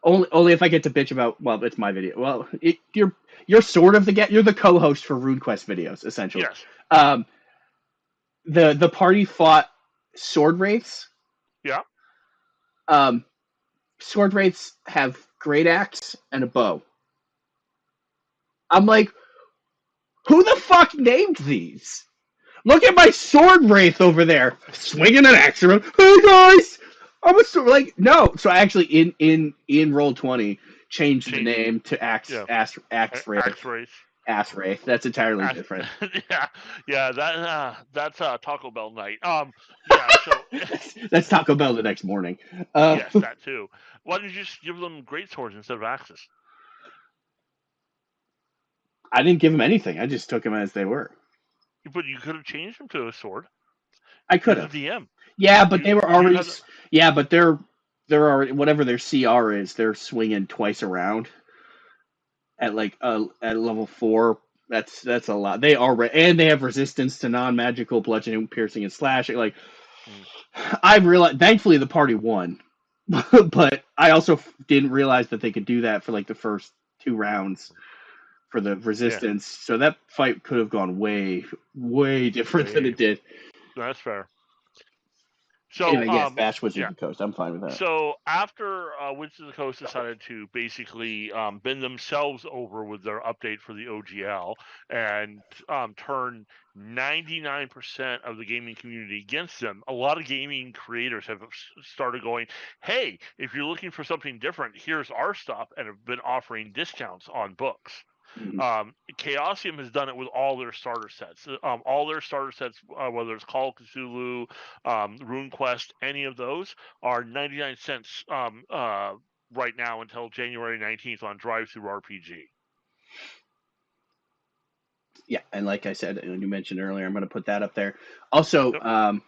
Speaker 1: Only if I get to bitch about, well, it's my video. Well, you're sort of you're the co-host for RuneQuest videos essentially.
Speaker 2: Yes.
Speaker 1: Um, the party fought sword wraiths.
Speaker 2: Yeah.
Speaker 1: Um, sword wraiths have great axe and a bow. I'm like, who the fuck named these? Look at my sword wraith over there, swinging an axe around. Hey guys, I'm a sword. Like no, so I actually in Roll20 changed the
Speaker 2: Change.
Speaker 1: name to
Speaker 2: Yeah.
Speaker 1: axe wraith.
Speaker 2: Axe race.
Speaker 1: Ass wraith. That's entirely
Speaker 2: Axe,
Speaker 1: different.
Speaker 2: yeah. Yeah. That's Taco Bell night. Yeah. So
Speaker 1: That's Taco Bell the next morning.
Speaker 2: yes, that too. Why did you just give them great swords instead of axes?
Speaker 1: I didn't give them anything. I just took them as they were.
Speaker 2: But you could have changed them to a sword.
Speaker 1: I could
Speaker 2: You're the
Speaker 1: have.
Speaker 2: DM.
Speaker 1: Yeah, but
Speaker 2: You
Speaker 1: they were
Speaker 2: you
Speaker 1: already.
Speaker 2: had
Speaker 1: Yeah, but they're already whatever their CR is. They're swinging twice around at like at level 4. That's a lot. They already and they have resistance to non magical bludgeoning, piercing, and slashing. Like
Speaker 2: mm,
Speaker 1: I realized. Thankfully, the party won, but I also didn't realize that they could do that for like the first 2 rounds for the
Speaker 2: yeah.
Speaker 1: resistance. So that fight could have gone way different than
Speaker 2: Way.
Speaker 1: it did.
Speaker 2: That's fair. So
Speaker 1: Anyway, yes, Bash Wizard
Speaker 2: yeah.
Speaker 1: of the Coast. I'm fine with that.
Speaker 2: So after Wizards of the Coast decided to basically bend themselves over with their update for the OGL and turn 99% of the gaming community against them, a lot of gaming creators have started going, hey, if you're looking for something different, here's our stuff, and have been offering discounts on books.
Speaker 1: Mhm.
Speaker 2: Chaosium has done it with all their starter sets. Whether it's Call of Cthulhu, RuneQuest, any of those, are 99 cents right now until January 19th on Drive Through RPG.
Speaker 1: Yeah, and like I said, and you mentioned earlier, I'm going to put that up there. Also,
Speaker 2: Yep.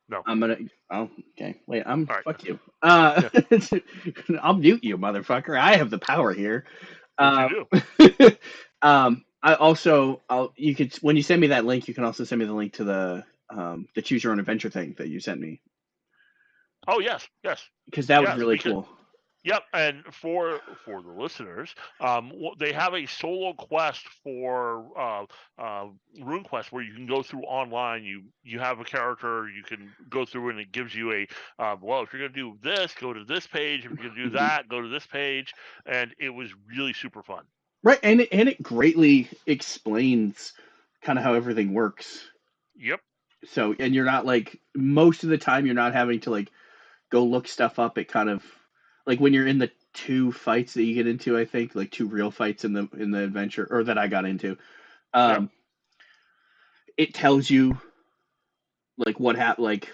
Speaker 2: No.
Speaker 1: I'm gonna. Oh, okay. Wait,
Speaker 2: All right.
Speaker 1: fuck you.
Speaker 2: Yeah.
Speaker 1: I'll mute you, motherfucker. I have the power here.
Speaker 2: Yes, you do.
Speaker 1: I also, you could when you send me that link, you can also send me the link to the choose your own adventure thing that you sent me
Speaker 2: Oh yes, yes,
Speaker 1: because that was
Speaker 2: yes.
Speaker 1: really
Speaker 2: Because
Speaker 1: cool.
Speaker 2: yep, and for the listeners, they have a solo quest for RuneQuest where you can go through online. You have a character, you can go through and it gives you a well, if you're gonna do this, go to this page. If you're gonna do
Speaker 1: Mhm.
Speaker 2: that, go to this page. And it was really super fun.
Speaker 1: Right, and it greatly explains kind of how everything works.
Speaker 2: Yep.
Speaker 1: So, and you're not like most of the time you're not having to like go look stuff up. It kind of like when you're in the two fights that you get into, I think like two real fights in the adventure or that I got into.
Speaker 2: Yep.
Speaker 1: Um, it tells you like what happened, like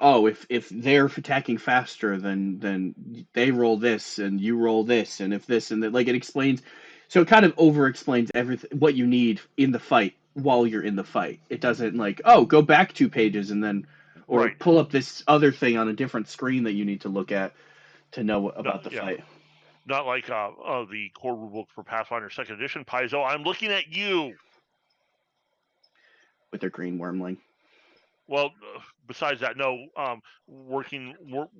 Speaker 1: oh, if they're attacking faster, then they roll this and you roll this, and if this and that, like it explains. So it kind of over explains everything what you need in the fight while you're in the fight. It doesn't like, oh, go back 2 pages and then or
Speaker 2: Right.
Speaker 1: pull up this other thing on a different screen that you need to look at to know
Speaker 2: No.
Speaker 1: about the
Speaker 2: Yeah.
Speaker 1: fight
Speaker 2: Not like the core rulebook for Pathfinder Second Edition. Paizo, I'm looking at you.
Speaker 1: with their green wormling.
Speaker 2: Well, besides that, no.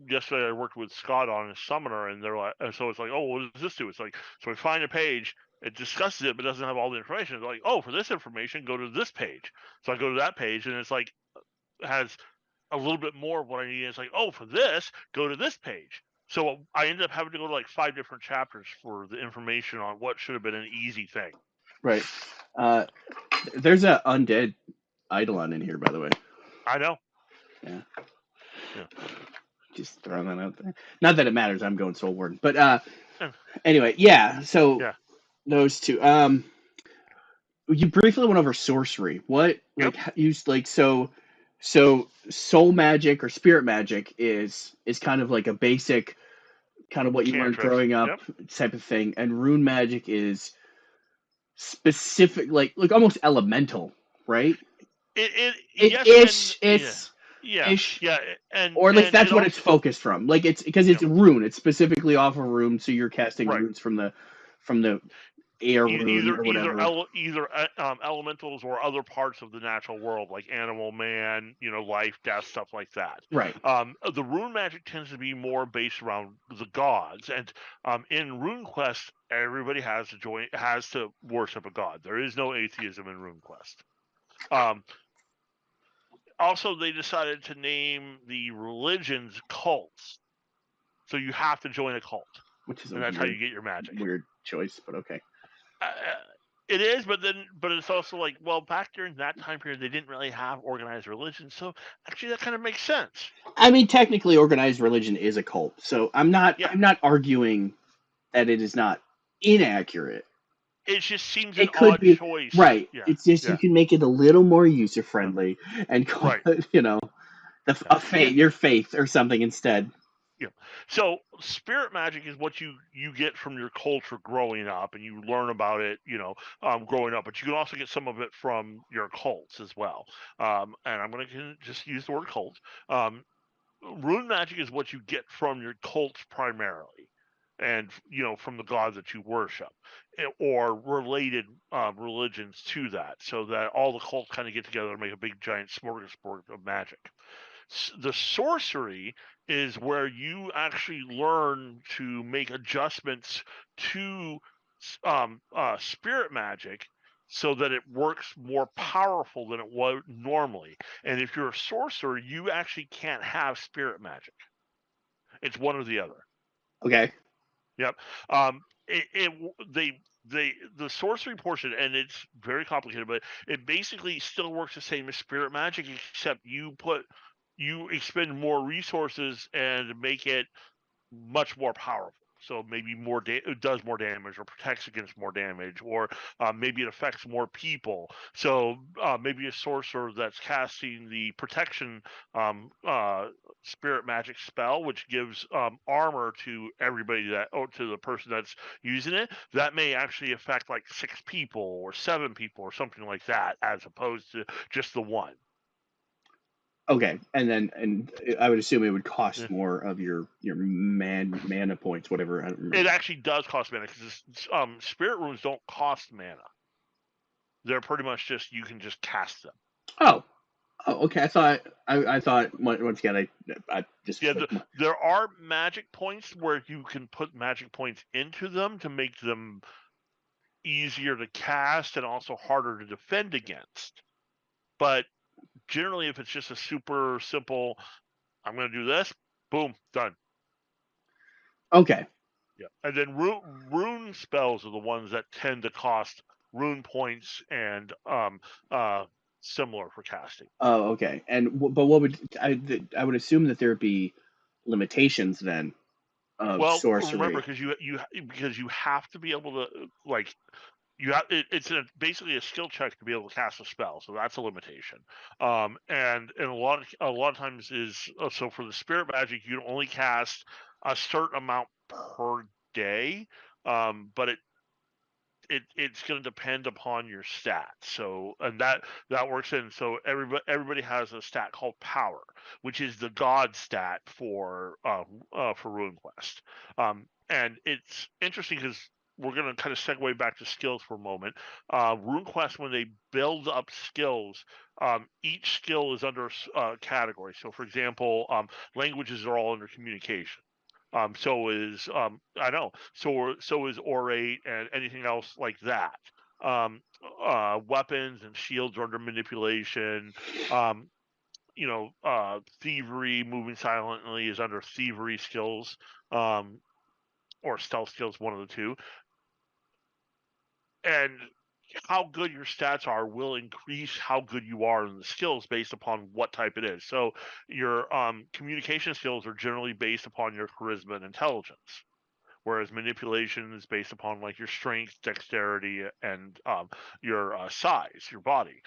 Speaker 2: Yesterday, I worked with Scott on a summoner, and they're like, so it's like, oh, what does this do? It's like, so I find a page, it discusses it, but doesn't have all the information. It's like, oh, for this information, go to this page. So I go to that page, and it's like, has a little bit more of what I need. It's like, oh, for this, go to this page. So I ended up having to go to like 5 different chapters for the information on what should have been an easy thing.
Speaker 1: Right. There's a undead eidolon in here, by the way.
Speaker 2: I know.
Speaker 1: Yeah.
Speaker 2: Yeah.
Speaker 1: Just throwing that out there. Not that it matters. I'm going Soul Warden, but
Speaker 2: Yeah.
Speaker 1: anyway, yeah. So
Speaker 2: Yeah.
Speaker 1: those two. You briefly went over sorcery. What
Speaker 2: Yep.
Speaker 1: like used like so soul magic or spirit magic is kind of like a basic kind of what you learned
Speaker 2: Cantrips.
Speaker 1: growing up
Speaker 2: Yep.
Speaker 1: type of thing, and rune magic is specific, like almost elemental, right? It
Speaker 2: Yes, and
Speaker 1: ish
Speaker 2: yeah.
Speaker 1: is
Speaker 2: Yeah.
Speaker 1: ish,
Speaker 2: Yeah. And
Speaker 1: or at least that's
Speaker 2: it
Speaker 1: what it's
Speaker 2: also,
Speaker 1: focused from. Like it's because
Speaker 2: you
Speaker 1: it's
Speaker 2: know,
Speaker 1: rune. It's specifically off of rune, so you're casting
Speaker 2: right.
Speaker 1: runes from the air rune
Speaker 2: Either
Speaker 1: or whatever.
Speaker 2: elementals or other parts of the natural world, like animal, man, life, death, stuff like that.
Speaker 1: Right.
Speaker 2: The rune magic tends to be more based around the gods, and in RuneQuest, everybody has to worship a god. There is no atheism in RuneQuest. Also, they decided to name the religions cults, so you have to join a cult,
Speaker 1: Which is a
Speaker 2: and that's how you get your magic.
Speaker 1: weird choice, but okay.
Speaker 2: Uh, it is, but it's also like, well, back during that time period, they didn't really have organized religion, so actually that kind of makes sense.
Speaker 1: I mean, technically, organized religion is a cult, so I'm not
Speaker 2: Yeah,
Speaker 1: I'm not arguing that it is not inaccurate.
Speaker 2: it just seems an
Speaker 1: It could
Speaker 2: odd
Speaker 1: be
Speaker 2: choice.
Speaker 1: right.
Speaker 2: Yeah,
Speaker 1: It's just you
Speaker 2: yeah,
Speaker 1: can make it a little more user
Speaker 2: yeah.
Speaker 1: friendly and call
Speaker 2: Right.
Speaker 1: it,
Speaker 2: Yeah.
Speaker 1: a faith, your faith or something instead.
Speaker 2: Yeah. So spirit magic is what you get from your culture growing up, and you learn about it, growing up. But you can also get some of it from your cults as well. And I'm going to just use the word cult. Rune magic is what you get from your cults primarily, and from the gods that you worship, or related religions to that, so that all the cults kind of get together and make a big giant smorgasbord of magic. The sorcery is where you actually learn to make adjustments to spirit magic so that it works more powerful than it would normally. And if you're a sorcerer, you actually can't have spirit magic. It's one or the other.
Speaker 1: Okay.
Speaker 2: Yep. The sorcery portion, and it's very complicated, but it basically still works the same as spirit magic, except you expend more resources and make it much more powerful. So maybe it does more damage or protects against more damage, or maybe it affects more people. So maybe a sorcerer that's casting the protection spirit magic spell, which gives armor to everybody to the person that's using it, that may actually affect like 6 people or 7 people or something like that, as opposed to just the one.
Speaker 1: Okay, and I would assume it would cost more of your mana points, whatever. I don't remember.
Speaker 2: It actually does cost mana, because spirit runes don't cost mana. They're pretty much just, you can just cast them.
Speaker 1: Oh, okay. I thought once again I just
Speaker 2: there are magic points where you can put magic points into them to make them easier to cast and also harder to defend against. But generally, if it's just a super simple, I'm going to do this, boom, done.
Speaker 1: Okay.
Speaker 2: Yeah, and then rune spells are the ones that tend to cost rune points and similar for casting.
Speaker 1: Oh, okay. But what would I would assume that there would be limitations then of sorcery.
Speaker 2: Remember, because you have to be able to, like, it's basically a skill check to be able to cast a spell, so that's a limitation. And a lot of times is so for the spirit magic, you can only cast a certain amount per day, but it's going to depend upon your stats. So, and that works in, so everybody has a stat called power, which is the god stat for RuneQuest. And it's interesting because we're going to kind of segue back to skills for a moment. RuneQuest, when they build up skills, each skill is under a category. So, for example, languages are all under communication. So is so is orate and anything else like that. Weapons and shields are under manipulation. Thievery, moving silently, is under thievery skills, or stealth skills, one of the two. And how good your stats are will increase how good you are in the skills based upon what type it is. So your communication skills are generally based upon your charisma and intelligence, whereas manipulation is based upon like your strength, dexterity, and your size, your body.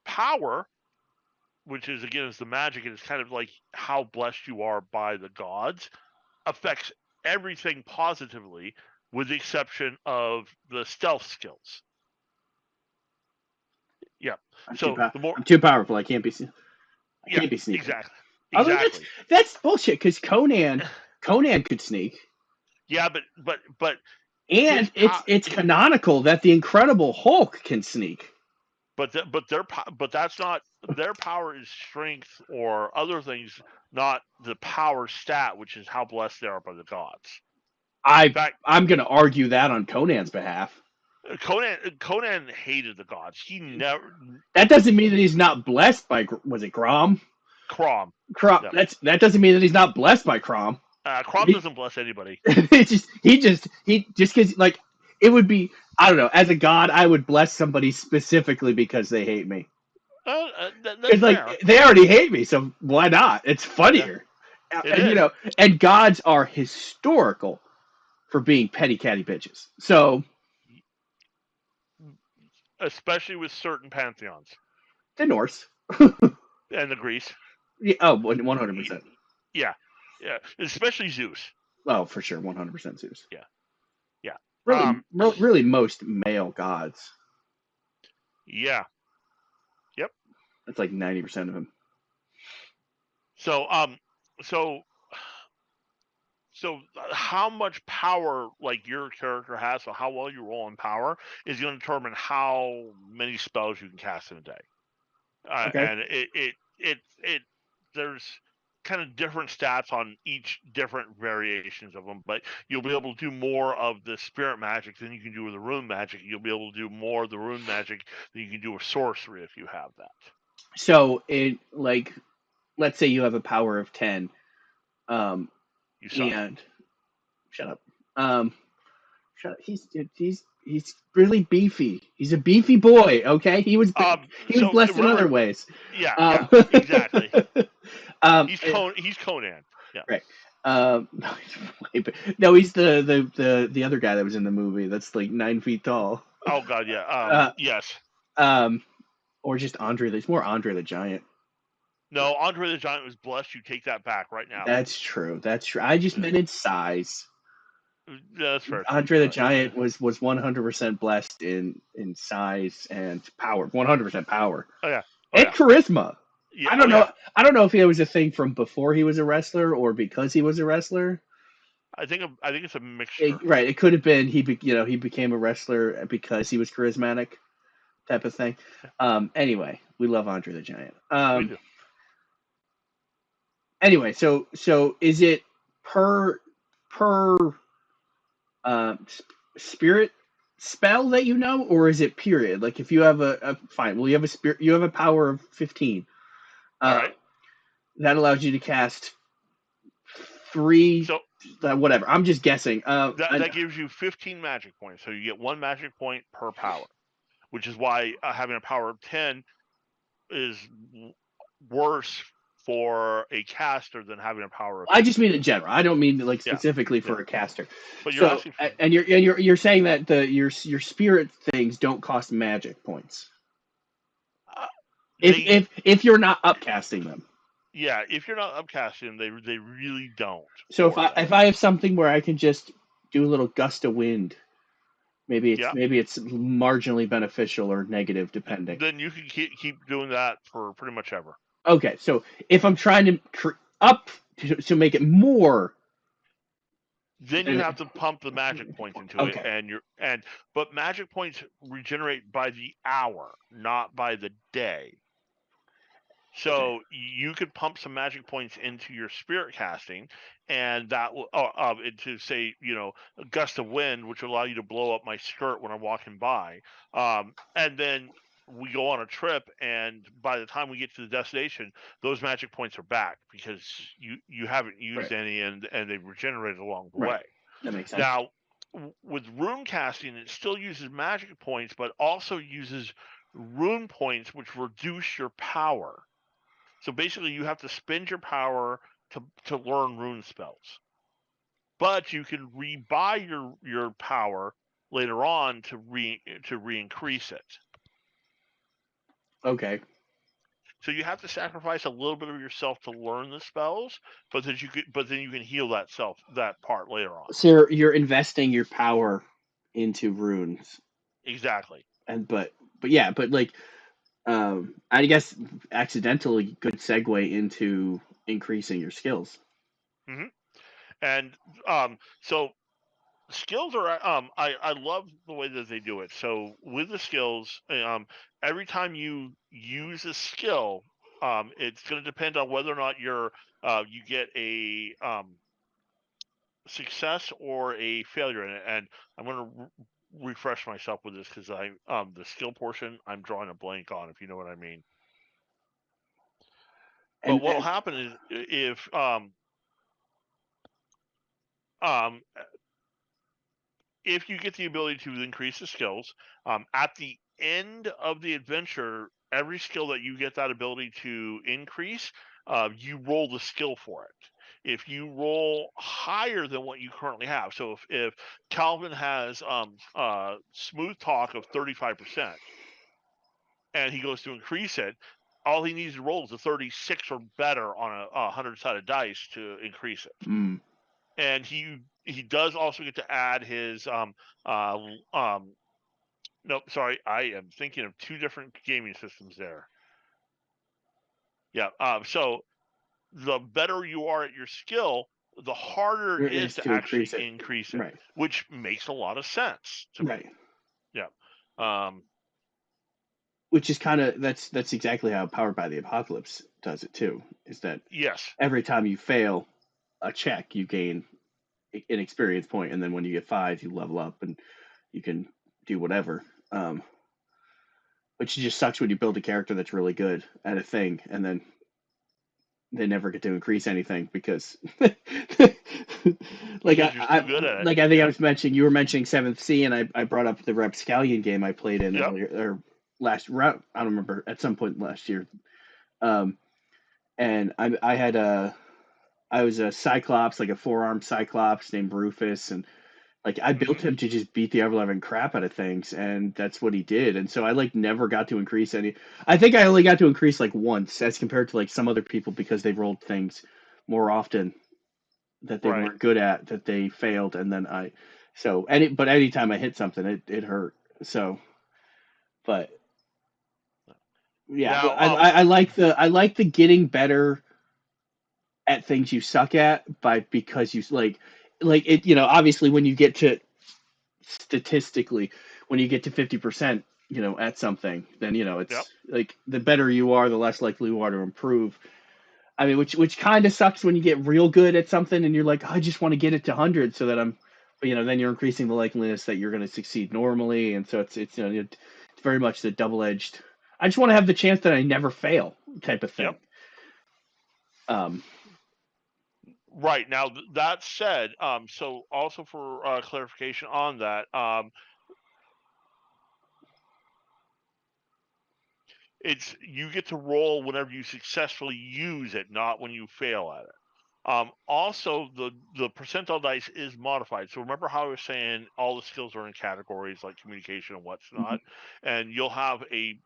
Speaker 2: Power, which is again is the magic, and it's kind of like how blessed you are by the gods, affects everything positively, with the exception of the stealth skills. Yeah.
Speaker 1: I'm too powerful. I can't be seen. Can't be sneaky.
Speaker 2: Exactly.
Speaker 1: I mean, that's bullshit. Because Conan could sneak.
Speaker 2: Yeah, but
Speaker 1: and it's canonical that the Incredible Hulk can sneak.
Speaker 2: But that's not their power. Is strength or other things, not the power stat, which is how blessed they are by the gods.
Speaker 1: I'm going to argue that on Conan's behalf.
Speaker 2: Conan hated the gods. He never.
Speaker 1: That doesn't mean that he's not blessed by. Was it Crom?
Speaker 2: Crom.
Speaker 1: Yep. That doesn't mean that he's not blessed by Crom.
Speaker 2: Crom doesn't bless anybody.
Speaker 1: he just because like it would be, I don't know, as a god I would bless somebody specifically because they hate me. It's like they already hate me, so why not? It's funnier. Yeah. And gods are historical for being petty catty bitches. So
Speaker 2: especially with certain pantheons.
Speaker 1: The Norse.
Speaker 2: And the Greece.
Speaker 1: Yeah, 100%.
Speaker 2: Yeah. Especially Zeus.
Speaker 1: Oh, for sure, 100% Zeus.
Speaker 2: Yeah.
Speaker 1: Really, most male gods.
Speaker 2: Yeah. Yep.
Speaker 1: That's like 90% of them.
Speaker 2: So how much power like your character has, or how well you roll in power, is going to determine how many spells you can cast in a day. Okay. And it there's kind of different stats on each different variations of them, but you'll be able to do more of the spirit magic than you can do with the rune magic. You'll be able to do more of the rune magic than you can do with sorcery if you have that.
Speaker 1: So let's say you have a power of 10.
Speaker 2: You suck.
Speaker 1: And shut up. Shut up. He's really beefy. He's a beefy boy. Okay, he was blessed in other ways.
Speaker 2: Yeah, exactly. He's Conan. Yeah.
Speaker 1: Right. No, he's the other guy that was in the movie. That's like 9 feet tall.
Speaker 2: Oh God, yeah. Yes.
Speaker 1: Or just Andre. There's more Andre the Giant.
Speaker 2: No, Andre the Giant was blessed. You take that back right now.
Speaker 1: That's true. That's true. I just meant in size.
Speaker 2: That's fair.
Speaker 1: Andre the Giant was 100% blessed in size and power. 100% power
Speaker 2: Oh yeah. Oh
Speaker 1: and
Speaker 2: yeah.
Speaker 1: charisma.
Speaker 2: Yeah.
Speaker 1: I
Speaker 2: Oh
Speaker 1: don't know.
Speaker 2: yeah.
Speaker 1: I don't know if it was a thing from before he was a wrestler or because he was a wrestler.
Speaker 2: I think it's a mixture.
Speaker 1: Right. It could have been he became a wrestler because he was charismatic, type of thing. Anyway, we love Andre the Giant.
Speaker 2: We do.
Speaker 1: Anyway, so is it per spirit spell that you know, or is it period? Like if you have a fine, well, you have a spirit, you have a power of 15.
Speaker 2: All right.
Speaker 1: That allows you to cast 3.
Speaker 2: So
Speaker 1: Whatever. I'm just guessing.
Speaker 2: that gives you 15 magic points. So you get 1 magic point per power, which is why having a power of 10 is worse for a caster than having a power of 15.
Speaker 1: I just mean in general. I don't mean like specifically for a caster.
Speaker 2: But you're asking for...
Speaker 1: and you're saying that your spirit things don't cost magic points. If you're not upcasting them.
Speaker 2: Yeah, if you're not upcasting them, they really don't.
Speaker 1: So if I have something where I can just do a little gust of wind, maybe it's marginally beneficial or negative depending.
Speaker 2: Then you can keep doing that for pretty much ever.
Speaker 1: Okay, so if I'm trying to to make it more,
Speaker 2: then you have to pump the magic points into it, but magic points regenerate by the hour, not by the day. So you could pump some magic points into your spirit casting, and that will into, say, a gust of wind, which will allow you to blow up my skirt when I'm walking by, and then we go on a trip, and by the time we get to the destination, those magic points are back because you haven't used any, and they've regenerated along the way.
Speaker 1: That makes sense.
Speaker 2: Now, with rune casting, it still uses magic points, but also uses rune points, which reduce your power. So basically, you have to spend your power to learn rune spells, but you can rebuy your power later on to re-increase it.
Speaker 1: Okay.
Speaker 2: So you have to sacrifice a little bit of yourself to learn the spells, but then you can heal that part later on.
Speaker 1: So you're investing your power into runes.
Speaker 2: Exactly.
Speaker 1: But like, I guess accidentally good segue into increasing your skills.
Speaker 2: Mm-hmm. And so skills are I love the way that they do it. So with the skills, every time you use a skill, it's going to depend on whether or not you get a success or a failure in it. And I'm going to refresh myself with this because the skill portion I'm drawing a blank on, if you know what I mean. But what will happen is if you get the ability to increase the skills, at the end of the adventure, every skill that you get that ability to increase, you roll the skill for it. If you roll higher than what you currently have, so if Calvin has smooth talk of 35%, and he goes to increase it, all he needs to roll is a 36 or better on a 100-sided dice to increase it.
Speaker 1: Mm.
Speaker 2: And he does also get to add his nope, sorry, I am thinking of 2 different gaming systems there. Yeah, so the better you are at your skill, the harder it is to actually increase it,
Speaker 1: right.
Speaker 2: Which makes a lot of sense to me. Yeah.
Speaker 1: Which is kind of that's exactly how Powered by the Apocalypse does it too. Is that every time you fail a check, you gain an experience point, and then when you get 5, you level up and you can do whatever. Which just sucks when you build a character that's really good at a thing, and then they never get to increase anything because, like I think I was mentioning, you were mentioning 7th Sea, and I brought up the Rapscallion game I played in earlier, or last round. I don't remember, at some point last year, and I I was a Cyclops, like a 4-armed Cyclops named Rufus, and like I built him to just beat the ever loving crap out of things, and that's what he did. And so I like never got to increase any. I think I only got to increase like once, as compared to like some other people, because they rolled things more often that they
Speaker 2: Right.
Speaker 1: weren't good at, that they failed, and then but anytime I hit something, it hurt. So, but yeah,
Speaker 2: Now,
Speaker 1: I like the getting better at things you suck at because you like it, obviously when you get to statistically when you get to 50%, at something, then
Speaker 2: yep.
Speaker 1: it's like the better you are, the less likely you are to improve. I mean, which kind of sucks when you get real good at something and you're like, I just want to get it to 100 so that but then you're increasing the likeliness that you're going to succeed normally, and so it's very much the double-edged. I just want to have the chance that I never fail type of thing.
Speaker 2: Yep.
Speaker 1: Um,
Speaker 2: Right. Now, that said, so also for clarification on that, it's you get to roll whenever you successfully use it, not when you fail at it. Also, the percentile dice is modified. So remember how I was saying all the skills are in categories like communication and what's not, and you'll have a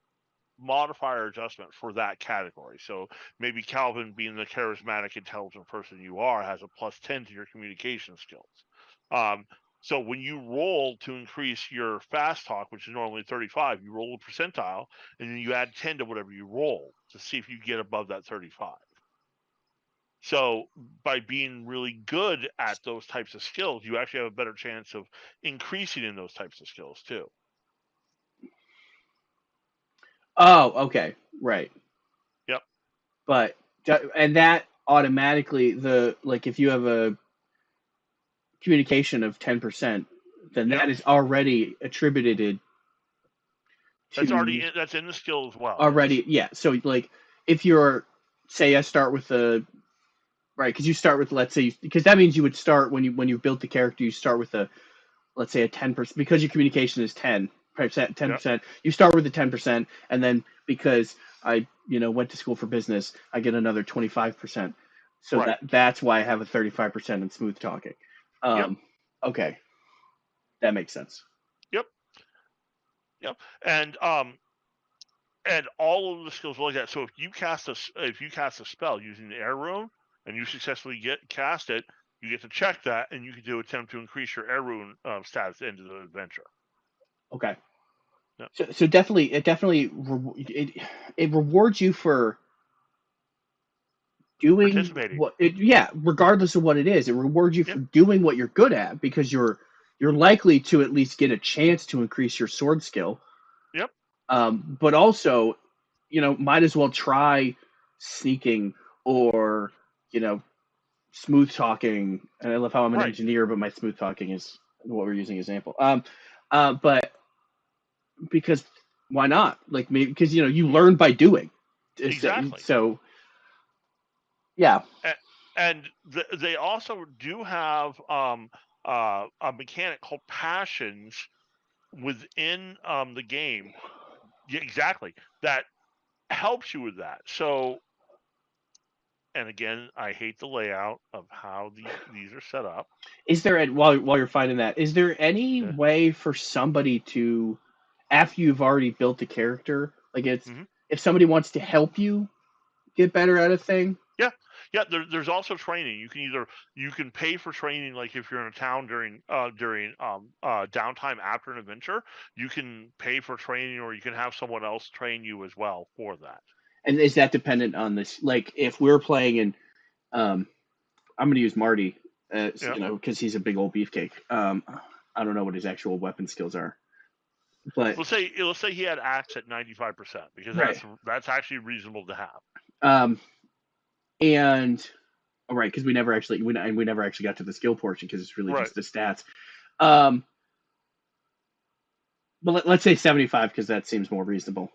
Speaker 2: modifier adjustment for that category. So maybe Calvin, being the charismatic, intelligent person you are, has a +10 to your communication skills. So when you roll to increase your fast talk, which is normally 35, you roll a percentile, and then you add 10 to whatever you roll to see if you get above that 35. So by being really good at those types of skills, you actually have a better chance of increasing in those types of skills too.
Speaker 1: oh, okay, right.
Speaker 2: Yep.
Speaker 1: But and that automatically if you have a communication of 10%, then
Speaker 2: Yep.
Speaker 1: that is already attributed to
Speaker 2: That's in the skill as well.
Speaker 1: already.
Speaker 2: Yes.
Speaker 1: Yeah, so like if you're, say I start with the right, because you start with, let's say, because that means you would start when you built the character, you start with let's say a 10%, because your communication is 10%,
Speaker 2: Yep.
Speaker 1: you start with the 10%, and then because I went to school for business, I get another 25%. So
Speaker 2: Right.
Speaker 1: that's why I have a 35% in smooth talking.
Speaker 2: Yep.
Speaker 1: Okay, that makes sense.
Speaker 2: Yep. Yep. And all of the skills are like that. So if you cast a spell using the air rune and you successfully cast it, you get to check that, and you can do attempt to increase your air rune status at the end of the adventure.
Speaker 1: Okay.
Speaker 2: Yep.
Speaker 1: So definitely, it rewards you for doing
Speaker 2: Participating.
Speaker 1: yeah, regardless of what it is, it rewards you for
Speaker 2: Yep.
Speaker 1: doing what you're good at, because you're likely to at least get a chance to increase your sword skill.
Speaker 2: Yep.
Speaker 1: But also, might as well try sneaking or smooth talking. And I love how I'm an
Speaker 2: Right.
Speaker 1: engineer, but my smooth talking is what we're using as an example. But because why not? Like, maybe because you learn by doing.
Speaker 2: Exactly.
Speaker 1: So yeah.
Speaker 2: And they also do have a mechanic called passions within the game. Yeah, exactly. That helps you with that. So, and again, I hate the layout of how these are set up.
Speaker 1: Is there while you're finding that, is there any
Speaker 2: Yeah.
Speaker 1: way for somebody to, after you've already built the character, like if somebody wants to help you get better at a thing?
Speaker 2: Yeah, yeah. There's also training. You can pay for training, like if you're in a town during downtime after an adventure, you can pay for training, or you can have someone else train you as well for that.
Speaker 1: And is that dependent on this? Like, if we're playing in, I'm going to use Marty,
Speaker 2: Yeah.
Speaker 1: because he's a big old beefcake. I don't know what his actual weapon skills are, but
Speaker 2: Let's say he had axe at 95%, because
Speaker 1: right.
Speaker 2: that's actually reasonable to have.
Speaker 1: And all right, because we never actually got to the skill portion, because it's really
Speaker 2: Right.
Speaker 1: just the stats. But let's say 75, because that seems more reasonable.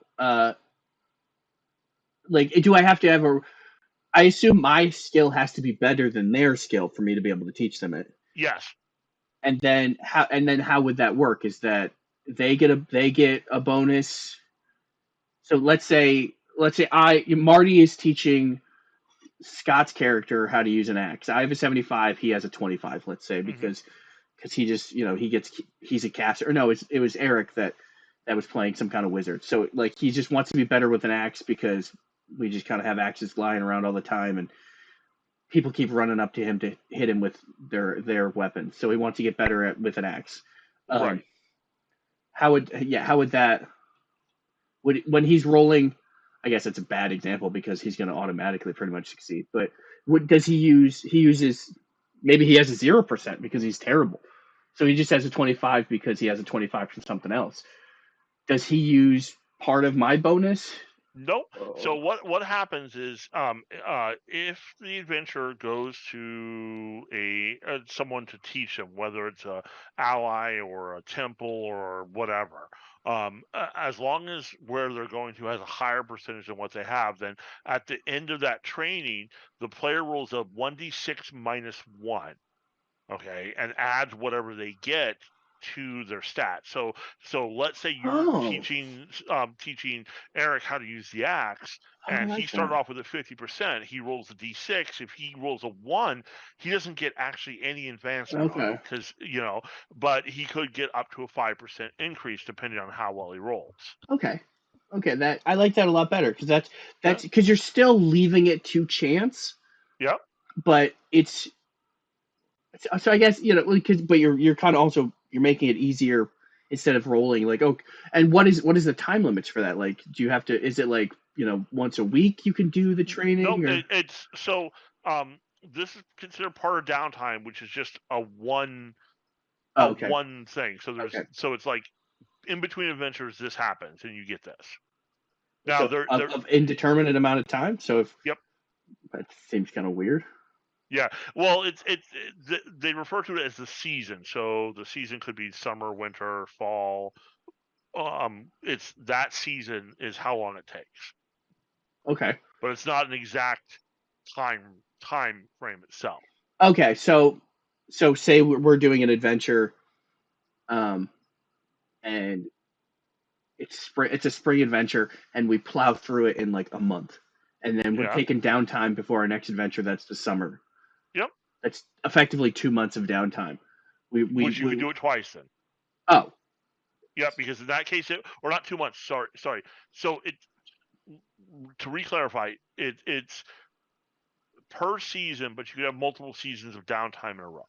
Speaker 1: Like, do I have to have I assume my skill has to be better than their skill for me to be able to teach them it.
Speaker 2: Yes.
Speaker 1: And then how would that work? Is that they get a bonus? So let's say Marty is teaching Scott's character how to use an axe. I have a 75. He has a 25. Let's say because he just he's a caster. Or no, it was Eric that was playing some kind of wizard. So like he just wants to be better with an axe because we just kind of have axes lying around all the time and people keep running up to him to hit him with their weapons. So he wants to get better with an axe.
Speaker 2: Right.
Speaker 1: How would that when he's rolling? I guess it's a bad example because he's going to automatically pretty much succeed. But what does he use? He uses maybe he has a 0% because he's terrible. So he just has a 25 because he has a 25 from something else. Does he use part of my bonus?
Speaker 2: Nope. So what happens is if the adventurer goes to someone to teach him, whether it's a ally or a temple or whatever, as long as where they're going to has a higher percentage than what they have, then at the end of that training, the player rolls a 1d6 minus 1, okay, and adds whatever they get to their stats. So let's say you're teaching Eric how to use the axe, and he started off with a 50%. He rolls a d6. If he rolls a 1, he doesn't get actually any advancement on it because but he could get up to a 5% increase depending on how well he rolls.
Speaker 1: Okay, that I like that a lot better because that's because you're still leaving it to chance.
Speaker 2: Yep.
Speaker 1: But it's so I guess but you're kind of also you're making it easier instead of rolling like and what is the time limits for that? Like, do you have to? Is it like once a week you can do the training?
Speaker 2: No, it's so this is considered part of downtime, which is just a one thing. So there's so it's like in between adventures this happens and you get this. Now
Speaker 1: so of indeterminate amount of time. So if that seems kind of weird.
Speaker 2: Yeah, well, they refer to it as the season. So the season could be summer, winter, fall. It's that season is how long it takes.
Speaker 1: Okay,
Speaker 2: but it's not an exact time frame itself.
Speaker 1: Okay, so say we're doing an adventure, and it's a spring adventure, and we plow through it in like a month, and then we're taking downtime before our next adventure. That's the summer.
Speaker 2: Yep.
Speaker 1: That's effectively 2 months of downtime.
Speaker 2: Which you could do it twice then.
Speaker 1: Oh.
Speaker 2: Yeah, because in that case, or not 2 months. Sorry. So to re-clarify, it's per season, but you could have multiple seasons of downtime in a row.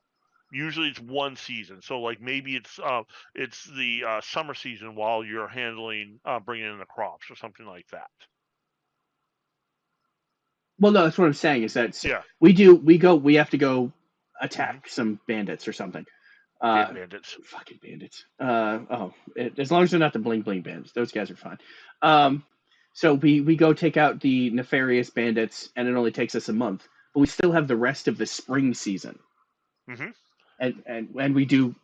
Speaker 2: Usually it's one season. So like maybe it's the summer season while you're handling bringing in the crops or something like that.
Speaker 1: Well, no, that's what I'm saying is that we have to go attack some bandits or something.
Speaker 2: Bandits.
Speaker 1: Fucking bandits. As long as they're not the bling bling bandits, those guys are fine. So we go take out the nefarious bandits, and it only takes us a month, but we still have the rest of the spring season.
Speaker 2: Mm-hmm.
Speaker 1: And we do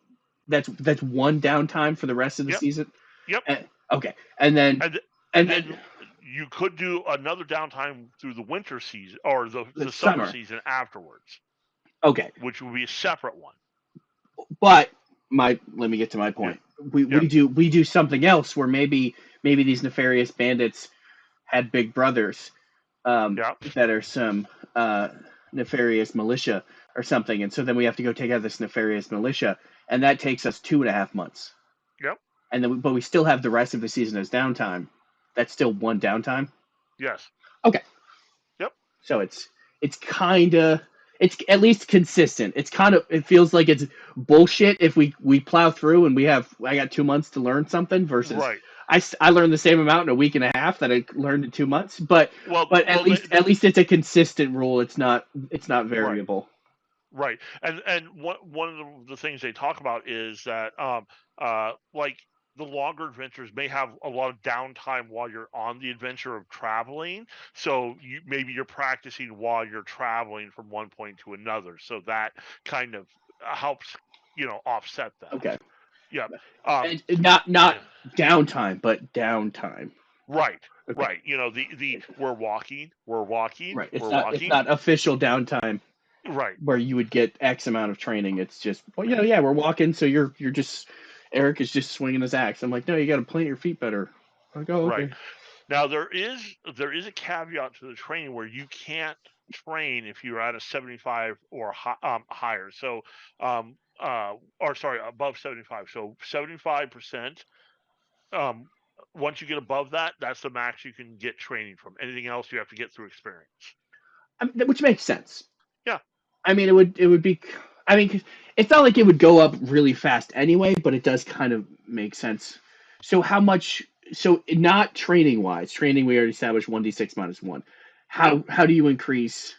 Speaker 1: that's one downtime for the rest of the season.
Speaker 2: Yep.
Speaker 1: Okay, and then
Speaker 2: you could do another downtime through the winter season or the summer season afterwards.
Speaker 1: Okay,
Speaker 2: which will be a separate one.
Speaker 1: But let me get to my point. We do something else where maybe these nefarious bandits had big brothers that are some nefarious militia or something, and so then we have to go take out this nefarious militia, and that takes us 2.5 months.
Speaker 2: Yep.
Speaker 1: And then, but we still have the rest of the season as downtime. That's still one downtime.
Speaker 2: Yes.
Speaker 1: Okay.
Speaker 2: Yep.
Speaker 1: So it's at least consistent. It feels like it's bullshit if we plow through and I got 2 months to learn something versus I learned the same amount in a week and a half that I learned in 2 months. But at least it's a consistent rule. It's not variable.
Speaker 2: Right. And one of the things they talk about is that like the longer adventures may have a lot of downtime while you're on the adventure of traveling. So maybe you're practicing while you're traveling from one point to another. So that kind of helps, offset that.
Speaker 1: Okay.
Speaker 2: Yeah.
Speaker 1: And not downtime, but downtime.
Speaker 2: Right. Okay. Right. The we're walking.
Speaker 1: Right. It's not official downtime.
Speaker 2: Right.
Speaker 1: Where you would get X amount of training. It's just, we're walking. So you're just, Eric is just swinging his axe. I'm like, no, you got to plant your feet better. I go, okay.
Speaker 2: Right. Now there is a caveat to the training where you can't train if you're at a 75 or higher. So, or sorry, above 75. So 75%. Once you get above that, that's the max you can get training from. Anything else you have to get through experience.
Speaker 1: Which makes sense.
Speaker 2: Yeah.
Speaker 1: I mean, it would be. I mean, 'cause it's not like it would go up really fast anyway, but it does kind of make sense. So how much? So not training wise, training we already established 1d6 minus 1. How do you increase?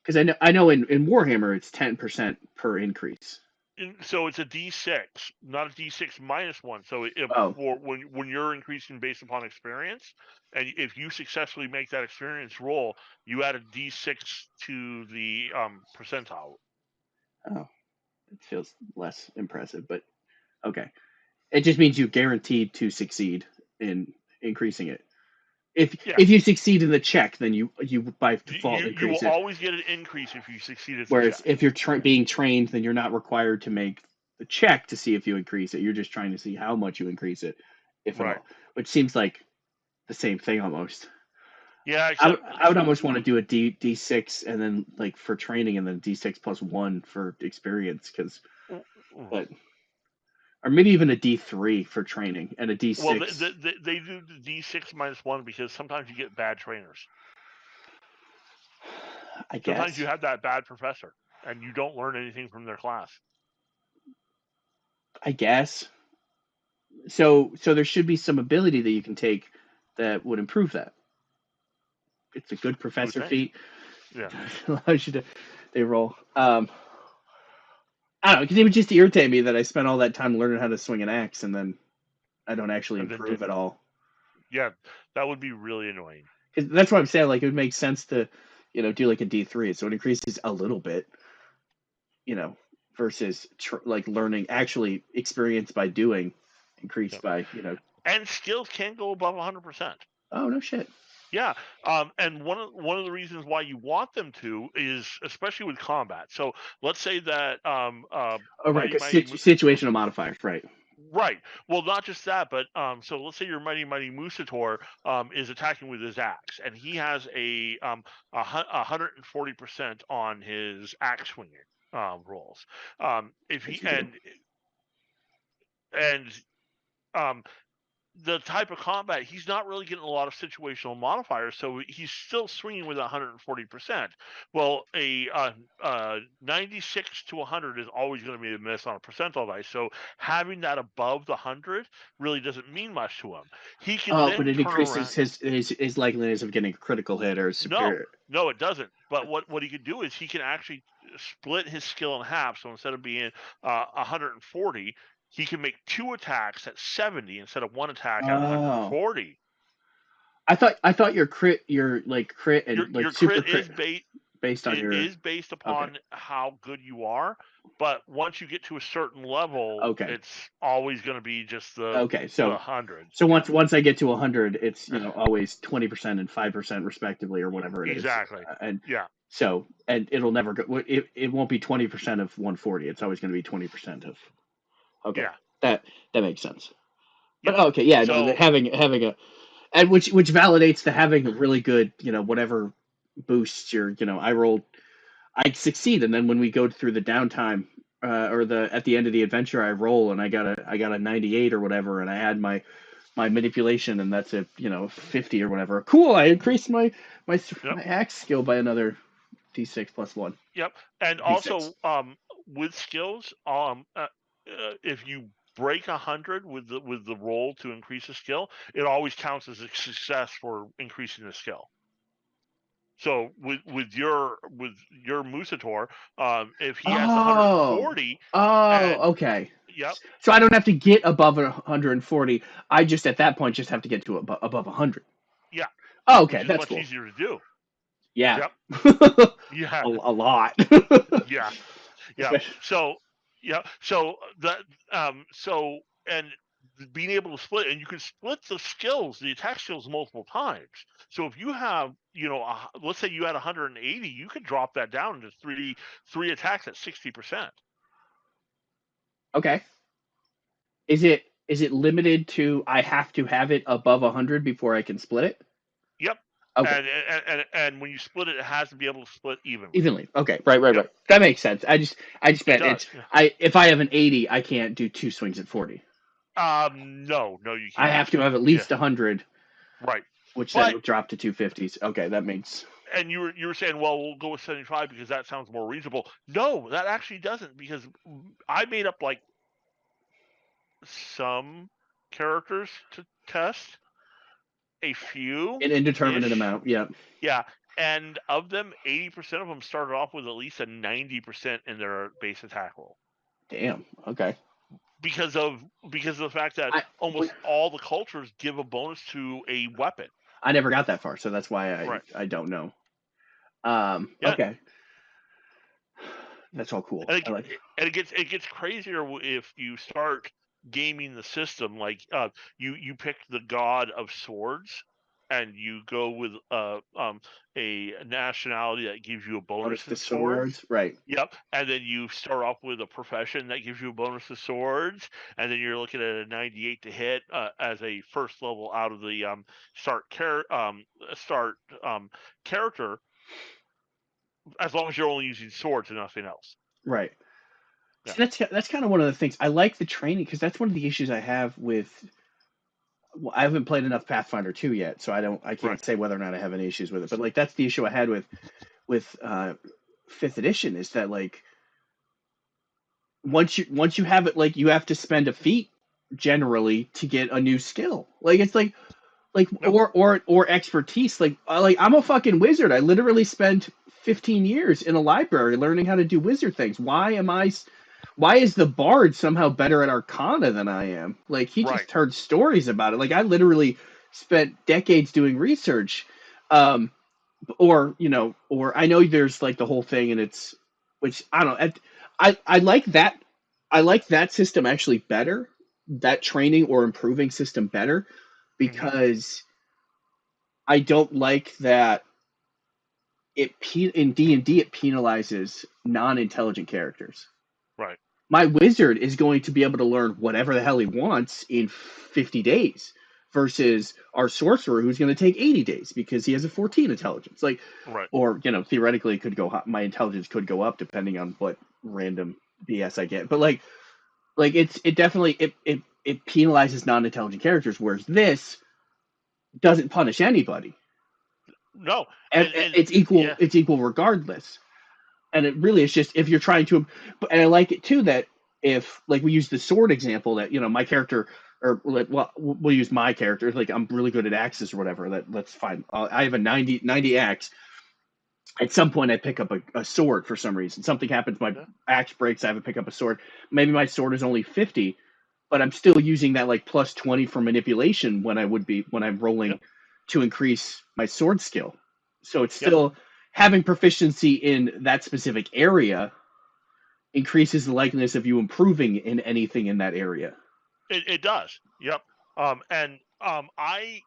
Speaker 1: Because I know in Warhammer it's 10% per increase.
Speaker 2: So it's a D6, not a D6 minus 1. So
Speaker 1: Oh,
Speaker 2: for when you're increasing based upon experience, and if you successfully make that experience roll, you add a D6 to the percentile.
Speaker 1: oh, it feels less impressive, but okay. It just means you're guaranteed to succeed in increasing it.
Speaker 2: Yeah,
Speaker 1: If you succeed in the check, then you by default
Speaker 2: you will
Speaker 1: increase it.
Speaker 2: always get an increase if you succeed at the
Speaker 1: Whereas
Speaker 2: check.
Speaker 1: if you're being trained, then you're not required to make the check to see if you increase it. You're just trying to see how much you increase it, if at
Speaker 2: Right.
Speaker 1: all. Which seems like the same thing almost.
Speaker 2: Yeah, except
Speaker 1: I would almost want to do a D6 and then like for training and then D6 plus 1 for experience because but or maybe even a D3 for training and a
Speaker 2: well,
Speaker 1: D6.
Speaker 2: they do the D6 minus 1 because sometimes you get bad trainers.
Speaker 1: I
Speaker 2: Sometimes
Speaker 1: guess.
Speaker 2: you have that bad professor and you don't learn anything from their class.
Speaker 1: I guess. So there should be some ability that you can take that would improve that. It's a good
Speaker 2: You would
Speaker 1: professor
Speaker 2: think.
Speaker 1: feat.
Speaker 2: Yeah.
Speaker 1: Allows you to they roll. I don't know because it would just irritate me that I spent all that time learning how to swing an axe and then I don't actually
Speaker 2: And then
Speaker 1: improve at
Speaker 2: didn't.
Speaker 1: all.
Speaker 2: Yeah, that would be really annoying.
Speaker 1: Because that's what I'm saying. Like it would make sense to, do like a D3, so it increases a little bit, versus like learning actually experience by doing, increased
Speaker 2: Yep.
Speaker 1: by
Speaker 2: And skills can go above 100%.
Speaker 1: Oh no shit.
Speaker 2: Yeah, and one of the reasons why you want them to is especially with combat. So let's say that
Speaker 1: Oh right,
Speaker 2: Mighty
Speaker 1: because
Speaker 2: Mighty
Speaker 1: situational modifiers, right?
Speaker 2: right. Well, not just that, but so let's say your Mighty Musator is attacking with his axe, and he has a 140% on his axe swinging rolls. If
Speaker 1: Yes,
Speaker 2: he
Speaker 1: you do.
Speaker 2: and um the type of combat, he's not really getting a lot of situational modifiers, so he's still swinging with 140%. Well, a 96 to 100 is always going to be a miss on a percentile dice. So having that above the 100 really doesn't mean much to him. He can
Speaker 1: Oh, but
Speaker 2: then
Speaker 1: it
Speaker 2: turn
Speaker 1: increases
Speaker 2: around.
Speaker 1: his likeliness of getting a critical hit or
Speaker 2: No,
Speaker 1: superior.
Speaker 2: no, it doesn't. But what he can do is he can actually split his skill in half. So instead of being 140, he can make 2 attacks at 70 instead of 1 attack at
Speaker 1: Oh,
Speaker 2: 140.
Speaker 1: I thought your like crit and like
Speaker 2: Your
Speaker 1: super
Speaker 2: crit
Speaker 1: crit based on
Speaker 2: it
Speaker 1: your
Speaker 2: is based
Speaker 1: okay
Speaker 2: upon how good you are, but once you get to a certain level,
Speaker 1: okay
Speaker 2: it's always going to be just the
Speaker 1: okay.
Speaker 2: the
Speaker 1: So
Speaker 2: 100.
Speaker 1: once I get to 100, it's always 20% and 5% respectively or whatever it is,
Speaker 2: Exactly.
Speaker 1: and
Speaker 2: Yeah.
Speaker 1: so and it'll never go. It won't be 20% of 140. It's always going to be 20% of. Okay,
Speaker 2: Yeah.
Speaker 1: that makes sense. But
Speaker 2: Yep.
Speaker 1: okay, yeah, no,
Speaker 2: So
Speaker 1: having a and which validates the having a really good whatever boosts your I succeed, and then when we go through the downtime or the at the end of the adventure, I roll and I got a 98 or whatever, and I add my manipulation, and that's a 50 or whatever. Cool, I increased
Speaker 2: yep.
Speaker 1: my axe skill by another d6 plus one
Speaker 2: Yep. And
Speaker 1: d6.
Speaker 2: also with skills if you break 100 with the roll to increase a skill, it always counts as a success for increasing the skill. So with your Musator, if he has
Speaker 1: Oh,
Speaker 2: 140, and
Speaker 1: okay.
Speaker 2: yep,
Speaker 1: So I don't have to get above 140. I just at that point just have to get to above 100.
Speaker 2: yeah,
Speaker 1: Oh, okay,
Speaker 2: which is
Speaker 1: that's
Speaker 2: much
Speaker 1: cool.
Speaker 2: easier to do.
Speaker 1: Yeah,
Speaker 2: Yep, yeah,
Speaker 1: a lot.
Speaker 2: yeah, yeah.
Speaker 1: Especially.
Speaker 2: So yeah, so that so and being able to split, and you can split the skills, the attack skills, multiple times. So if you have, let's say you had 180, you could drop that down to three attacks at 60%.
Speaker 1: Okay. Is it limited to I have to have it above 100 before I can split it?
Speaker 2: Yep.
Speaker 1: Okay.
Speaker 2: And when you split it, it has to be able to split evenly.
Speaker 1: Evenly. Okay. Right.
Speaker 2: Yep,
Speaker 1: That makes sense. I just
Speaker 2: it
Speaker 1: meant
Speaker 2: does.
Speaker 1: it's
Speaker 2: Yeah.
Speaker 1: if I have an 80, I can't do 2 swings at 40.
Speaker 2: No, you
Speaker 1: I
Speaker 2: can't.
Speaker 1: have to have at
Speaker 2: Yeah,
Speaker 1: least 100,
Speaker 2: right.
Speaker 1: which then
Speaker 2: But
Speaker 1: would drop to 250s. Okay, that makes.
Speaker 2: and you were saying, well, we'll go with 75 because that sounds more reasonable. No, that actually doesn't, because I made up like some characters to test, a few
Speaker 1: An indeterminate
Speaker 2: ish.
Speaker 1: amount. Yeah.
Speaker 2: Yeah, and of them, 80% of them started off with at least a 90% in their base attack roll,
Speaker 1: Damn. Okay.
Speaker 2: because of the fact that
Speaker 1: I
Speaker 2: almost all the cultures give a bonus to a weapon.
Speaker 1: I never got that far, so that's why
Speaker 2: Right.
Speaker 1: I don't know.
Speaker 2: Yeah.
Speaker 1: Okay. That's all cool.
Speaker 2: And
Speaker 1: I like.
Speaker 2: it gets crazier if you start gaming the system. Like you pick the god of swords, and you go with a nationality that gives you a
Speaker 1: Bonus
Speaker 2: bonus
Speaker 1: to
Speaker 2: in swords.
Speaker 1: swords. Right.
Speaker 2: Yep, and then you start off with a profession that gives you a bonus to swords, and then you're looking at a 98 to hit as a first level out of the start character, as long as you're only using swords and nothing else.
Speaker 1: Right.
Speaker 2: Yeah,
Speaker 1: See, that's kind of one of the things I like the training, because that's one of the issues I have with. Well, I haven't played enough Pathfinder 2 yet, so I
Speaker 2: right.
Speaker 1: can't say whether or not I have any issues with it. But like that's the issue I had with fifth edition, is that like once you have it, like you have to spend a feat generally to get a new skill. Like it's like
Speaker 2: Yep.
Speaker 1: or expertise. Like I'm a fucking wizard. I literally spent 15 years in a library learning how to do wizard things. Why is the bard somehow better at arcana than I am? Like he
Speaker 2: Right.
Speaker 1: just heard stories about it. Like I literally spent decades doing research. Or I know there's like the whole thing, and it's, which I don't know. I like that. I like that system actually better, that training or improving system better,
Speaker 2: Hmm.
Speaker 1: because I don't like that in D&D it penalizes non-intelligent characters.
Speaker 2: Right.
Speaker 1: My wizard is going to be able to learn whatever the hell he wants in 50 days versus our sorcerer, who's going to take 80 days because he has a 14 intelligence. Like,
Speaker 2: Right.
Speaker 1: or theoretically it could go, my intelligence could go up depending on what random BS I get. But like it definitely it penalizes non-intelligent characters, whereas this doesn't punish anybody.
Speaker 2: No, and
Speaker 1: It's equal.
Speaker 2: yeah,
Speaker 1: It's equal regardless. And it really is just if you're trying to. And I like it too that if, like, we use the sword example, that my character, or like, well, we'll use my character. Like I'm really good at axes or whatever. That's fine. I have a 90 axe. At some point, I pick up a sword for some reason. Something happens. My
Speaker 2: yeah,
Speaker 1: axe breaks. I have to pick up a sword. Maybe my sword is only 50, but I'm still using that like plus 20 for manipulation when I'm rolling
Speaker 2: yeah,
Speaker 1: to increase my sword skill. So it's
Speaker 2: yeah.
Speaker 1: still having proficiency in that specific area increases the likeliness of you improving in anything in that area.
Speaker 2: It does. Yep. And I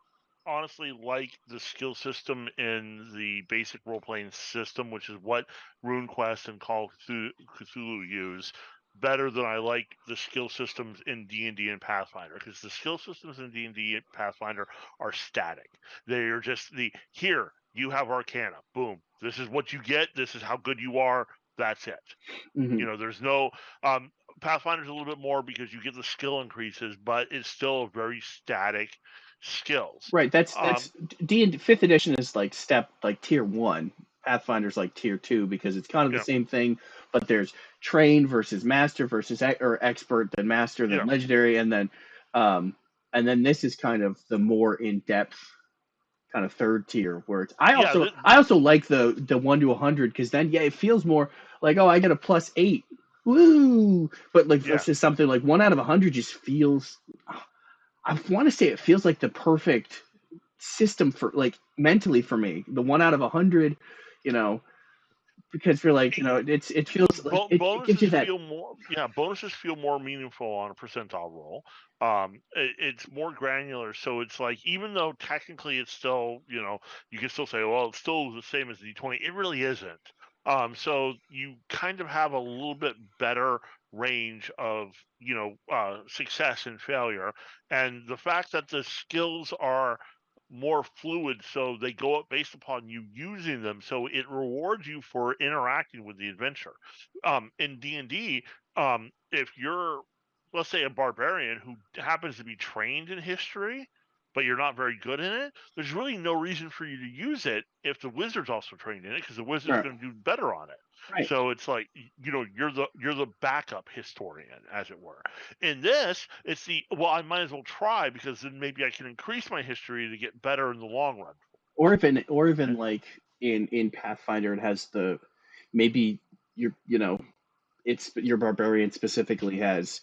Speaker 2: honestly like the skill system in the basic role playing system, which is what RuneQuest and Call of Cthulhu use, better than I like the skill systems in D&D and Pathfinder, because the skill systems in D&D and Pathfinder are static. They are just here you have Arcana, boom. This is what you get. This is how good you are. That's it.
Speaker 1: Hmm.
Speaker 2: There's no Pathfinder's a little bit more because you get the skill increases, but it's still a very static skills.
Speaker 1: Right. That's D, fifth edition is like tier 1. Pathfinder's like tier 2 because it's kind of the
Speaker 2: Yeah,
Speaker 1: same thing, but there's trained versus master versus or expert, then master, then
Speaker 2: yeah,
Speaker 1: legendary, and then this is kind of the more in depth kind of third tier, where it's
Speaker 2: yeah.
Speaker 1: I also like the 1 to 100, because then it feels more like, oh, I get a +8, woo. But like
Speaker 2: Yeah.
Speaker 1: versus something like 1 out of 100 just feels, I want to say it feels like the perfect system for, like, mentally for me, the 1 out of 100, you know because you're like, it feels like it gives
Speaker 2: Bonuses
Speaker 1: you that.
Speaker 2: feel more. Yeah, bonuses feel more meaningful on a percentile roll. It's more granular, so it's like, even though technically it's still, you can still say, well, it's still the same as D20. It really isn't. So you kind of have a little bit better range of success and failure, and the fact that the skills are more fluid, so they go up based upon you using them. So it rewards you for interacting with the adventure. In D&D, if you're, let's say, a barbarian who happens to be trained in history, but you're not very good in it, there's really no reason for you to use it if the wizard's also trained in it, because the wizard's
Speaker 1: Right.
Speaker 2: going to do better on it.
Speaker 1: Right.
Speaker 2: So it's like, you're the backup historian, as it were. In this, it's I might as well try, because then maybe I can increase my history to get better in the long run.
Speaker 1: Or even like in Pathfinder, it has maybe it's your barbarian specifically has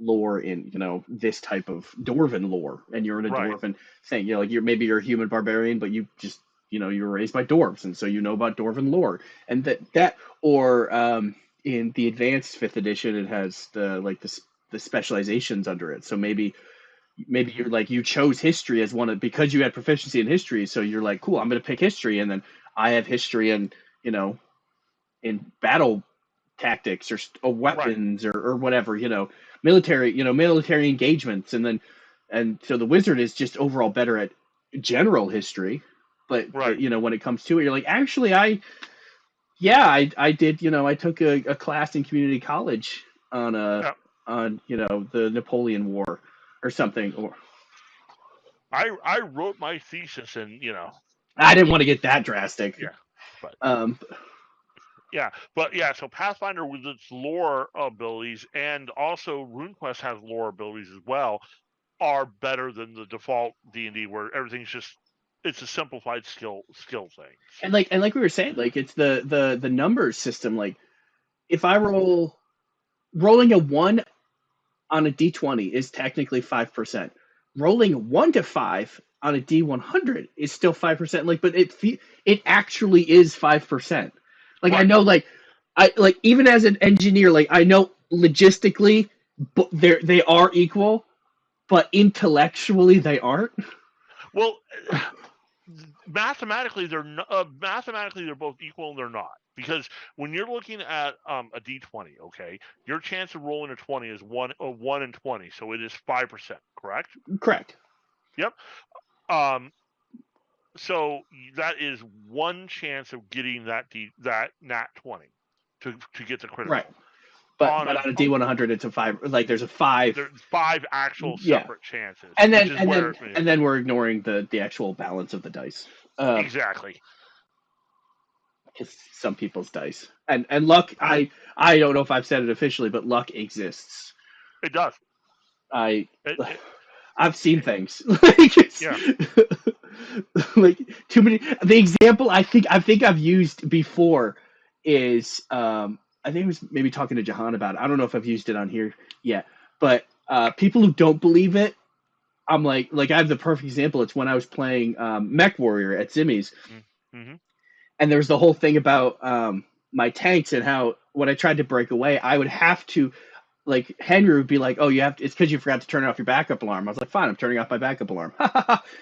Speaker 1: lore in this type of dwarven lore, and you're in a
Speaker 2: Right.
Speaker 1: dwarven thing. Like you're a human barbarian, but you just you were raised by dwarves, and so about dwarven lore, and or in the advanced 5th edition, it has the specializations under it. So maybe you're like, you chose history as one of, because you had proficiency in history, so you're like, cool, I'm going to pick history, and then I have history in in battle tactics or weapons, right, or whatever, military engagements, and so the wizard is just overall better at general history, but
Speaker 2: Right.
Speaker 1: when it comes to it, you're like, actually, I did, I took a class in community college on the Napoleon War or something, or
Speaker 2: I wrote my thesis, and
Speaker 1: I didn't want to get that drastic.
Speaker 2: Yeah, but so Pathfinder, with its lore abilities, and also RuneQuest has lore abilities as well, are better than the default D&D, where everything's just, it's a simplified skill thing.
Speaker 1: And like we were saying, like, it's the numbers system. Like, if I rolling a 1 on a D20 is technically 5%. Rolling 1 to 5 on a D100 is still 5%. Like, but it actually is 5%. Like, right. I know, like, even as an engineer, like, I know logistically, but they are equal, but intellectually they aren't.
Speaker 2: Well, mathematically they're both equal, and they're not, because when you're looking at a D20, okay, your chance of rolling a 20 is 1 in 20, so it is 5%, correct?
Speaker 1: Correct.
Speaker 2: Yep. So that is one chance of getting that nat 20 to get the critical.
Speaker 1: Right. But on a D100, it's a 5. Like, there's a 5.
Speaker 2: There's 5 actual separate chances.
Speaker 1: And then we're ignoring the actual balance of the dice.
Speaker 2: Exactly.
Speaker 1: It's some people's dice. And luck, I don't know if I've said it officially, but luck exists.
Speaker 2: It does.
Speaker 1: I've seen things. Like, too many. The example I think I've used before is I think it was maybe talking to Jahan about it. I don't know if I've used it on here yet, but people who don't believe it, I'm like I have the perfect example. It's when I was playing Mech Warrior at Zimmy's,
Speaker 2: mm-hmm.
Speaker 1: and there was the whole thing about my tanks, and how when I tried to break away, I would have to, like, Henry would be like, "Oh, it's because you forgot to turn off your backup alarm." I was like, "Fine, I'm turning off my backup alarm."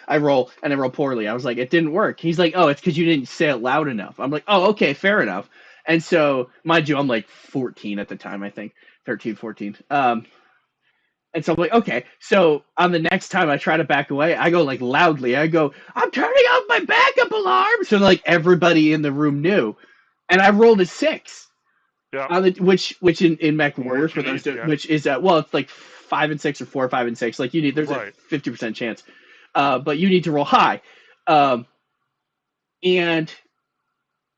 Speaker 1: I roll poorly. I was like, "It didn't work." He's like, "Oh, it's because you didn't say it loud enough." I'm like, "Oh, okay, fair enough." And so, mind you, I'm like 14 at the time, I think, 13, 14. And so I'm like, okay. So on the next time I try to back away, I go, like, loudly. I go, "I'm turning off my backup alarm." So, like, everybody in the room knew. And I rolled a 6.
Speaker 2: Yeah.
Speaker 1: Which in Mech Warrior, for those which is it's like 5 and 6 or 4, 5 and 6. Like, there's a 50% chance, but you need to roll high. And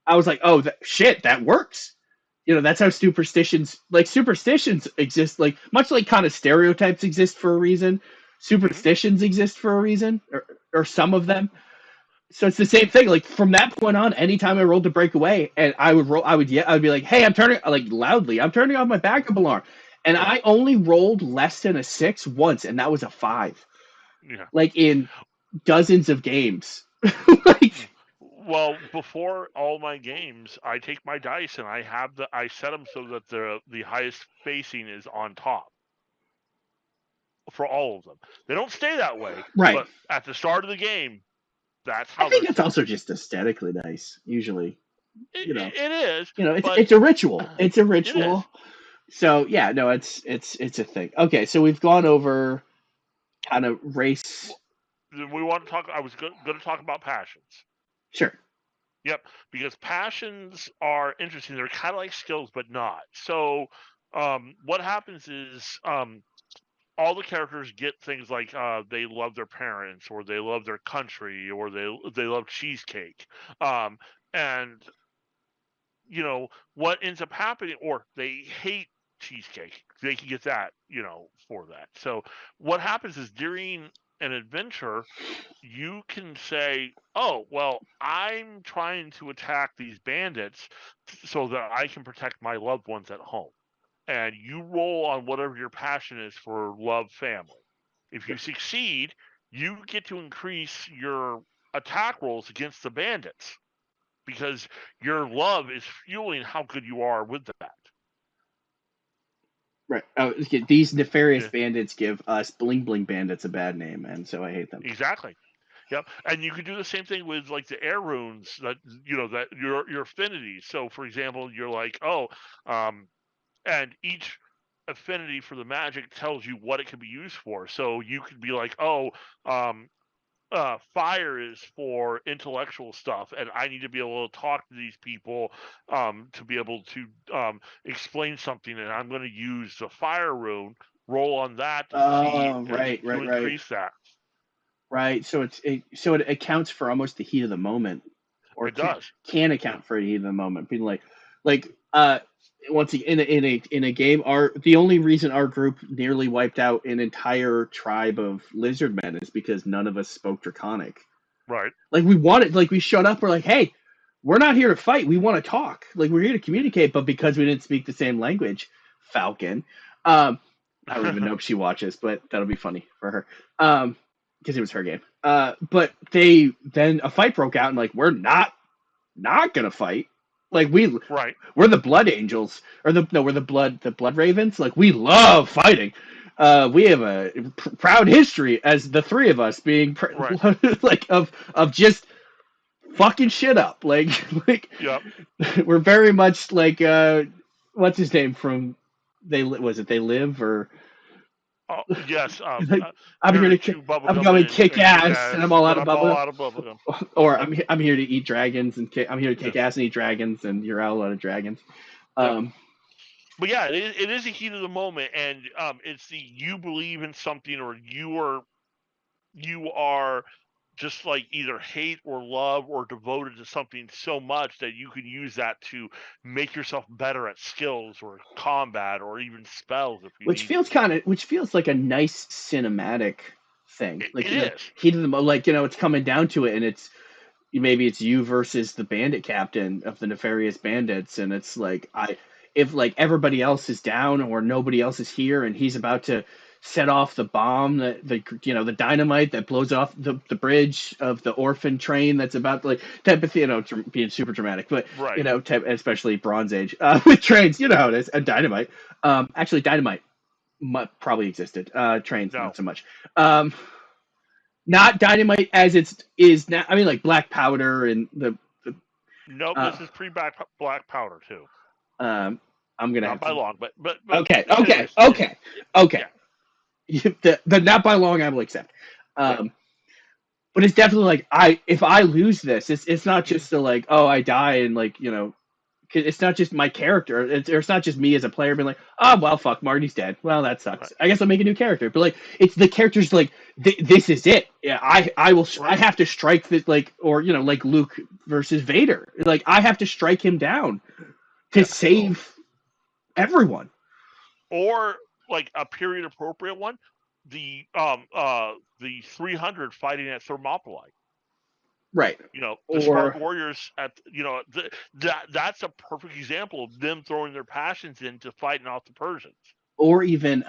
Speaker 1: I was like, "Oh, shit, that works." That's how superstitions exist. Like, much like kind of stereotypes exist for a reason, superstitions exist for a reason, or some of them. So it's the same thing. Like, from that point on, anytime I rolled to break away, and I would be like, "Hey, I'm turning," like, loudly, "I'm turning off my backup alarm." And I only rolled less than a 6 once, and that was a 5.
Speaker 2: Yeah.
Speaker 1: Like, in dozens of games.
Speaker 2: Well, before all my games, I take my dice and I set them so that the highest facing is on top for all of them. They don't stay that way,
Speaker 1: right?
Speaker 2: But at the start of the game, that's how.
Speaker 1: I think it's also just aesthetically nice. Usually,
Speaker 2: it is.
Speaker 1: It's a ritual. It's a ritual. So yeah, no, it's a thing. Okay, so we've gone over kind of race
Speaker 2: we want to talk. I was going to talk about passions.
Speaker 1: Sure.
Speaker 2: Yep, because passions are interesting. They're kind of like skills, but not. So, what happens is all the characters get things like they love their parents, or they love their country, or they love cheesecake, and what ends up happening, or they hate cheesecake. They can get that for that. So what happens is during an adventure, you can say, oh, well, I'm trying to attack these bandits so that I can protect my loved ones at home. And you roll on whatever your passion is for love family. If you succeed, you get to increase your attack rolls against the bandits because your love is fueling how good you are with that.
Speaker 1: Right. Oh, these nefarious
Speaker 2: Yeah.
Speaker 1: bandits give us bling bling bandits a bad name, and so I hate them.
Speaker 2: Exactly. Yep. And you can do the same thing with like the air runes that that your affinities. So for example, you're like, oh, and each affinity for the magic tells you what it can be used for. So you could be like, oh, fire is for intellectual stuff, and I need to be able to talk to these people to be able to explain something, and I'm going to use the fire rune. Roll on that to see
Speaker 1: Right.
Speaker 2: to increase that.
Speaker 1: Right. So it accounts for almost the heat of the moment, or
Speaker 2: It does.
Speaker 1: can account for the heat of the moment. Being like once again, in a game, the only reason our group nearly wiped out an entire tribe of lizard men is because none of us spoke Draconic.
Speaker 2: Right.
Speaker 1: Like we showed up, we're like, hey, we're not here to fight. We want to talk. Like we're here to communicate, but because we didn't speak the same language, Falcon. I don't even know if she watches, but that'll be funny for her. Because it was her game. But then a fight broke out, and like we're not gonna fight. Like we're the Blood Angels, or we're the Blood Ravens. Like we love fighting. We have a proud history as the three of us being like of just fucking shit up. Like
Speaker 2: yep.
Speaker 1: We're very much like what's his name from They Live or.
Speaker 2: Oh, yes.
Speaker 1: I'm here to I'm going to kick ass, and I'm all out of bubblegum. Or I'm here to eat dragons and I'm here to kick ass and eat dragons, and you're all out of dragons.
Speaker 2: But yeah, it is a heat of the moment, and it's you believe in something, or you are just like either hate or love or devoted to something so much that you can use that to make yourself better at skills or combat or even spells if you
Speaker 1: which feels like a nice cinematic thing. Like
Speaker 2: it is.
Speaker 1: Heat of the moment, like it's coming down to it, and maybe it's you versus the bandit captain of the nefarious bandits, and it's like if like everybody else is down or nobody else is here, and he's about to set off the bomb, the dynamite that blows off the bridge of the orphan train that's about type of being super dramatic, but especially Bronze Age with trains, how it is, and dynamite. Actually, dynamite probably existed. Trains not so much. Not dynamite as is now. I mean, like black powder and the.
Speaker 2: Nope, this is pre-black powder too.
Speaker 1: I'm gonna
Speaker 2: not by long, but
Speaker 1: okay. The not by long I will accept. But it's definitely like if I lose this, it's not just I die and it's not just my character. It's not just me as a player being like, oh well, fuck, Marty's dead. Well, that sucks. Right. I guess I'll make a new character. But it's the characters this is it. Yeah, I will. Right. I have to strike this or like Luke versus Vader. Like I have to strike him down to save everyone.
Speaker 2: Or like a period appropriate one, the 300 fighting at Thermopylae.
Speaker 1: Right.
Speaker 2: The Spartan warriors that's a perfect example of them throwing their passions into fighting off the Persians.
Speaker 1: Or even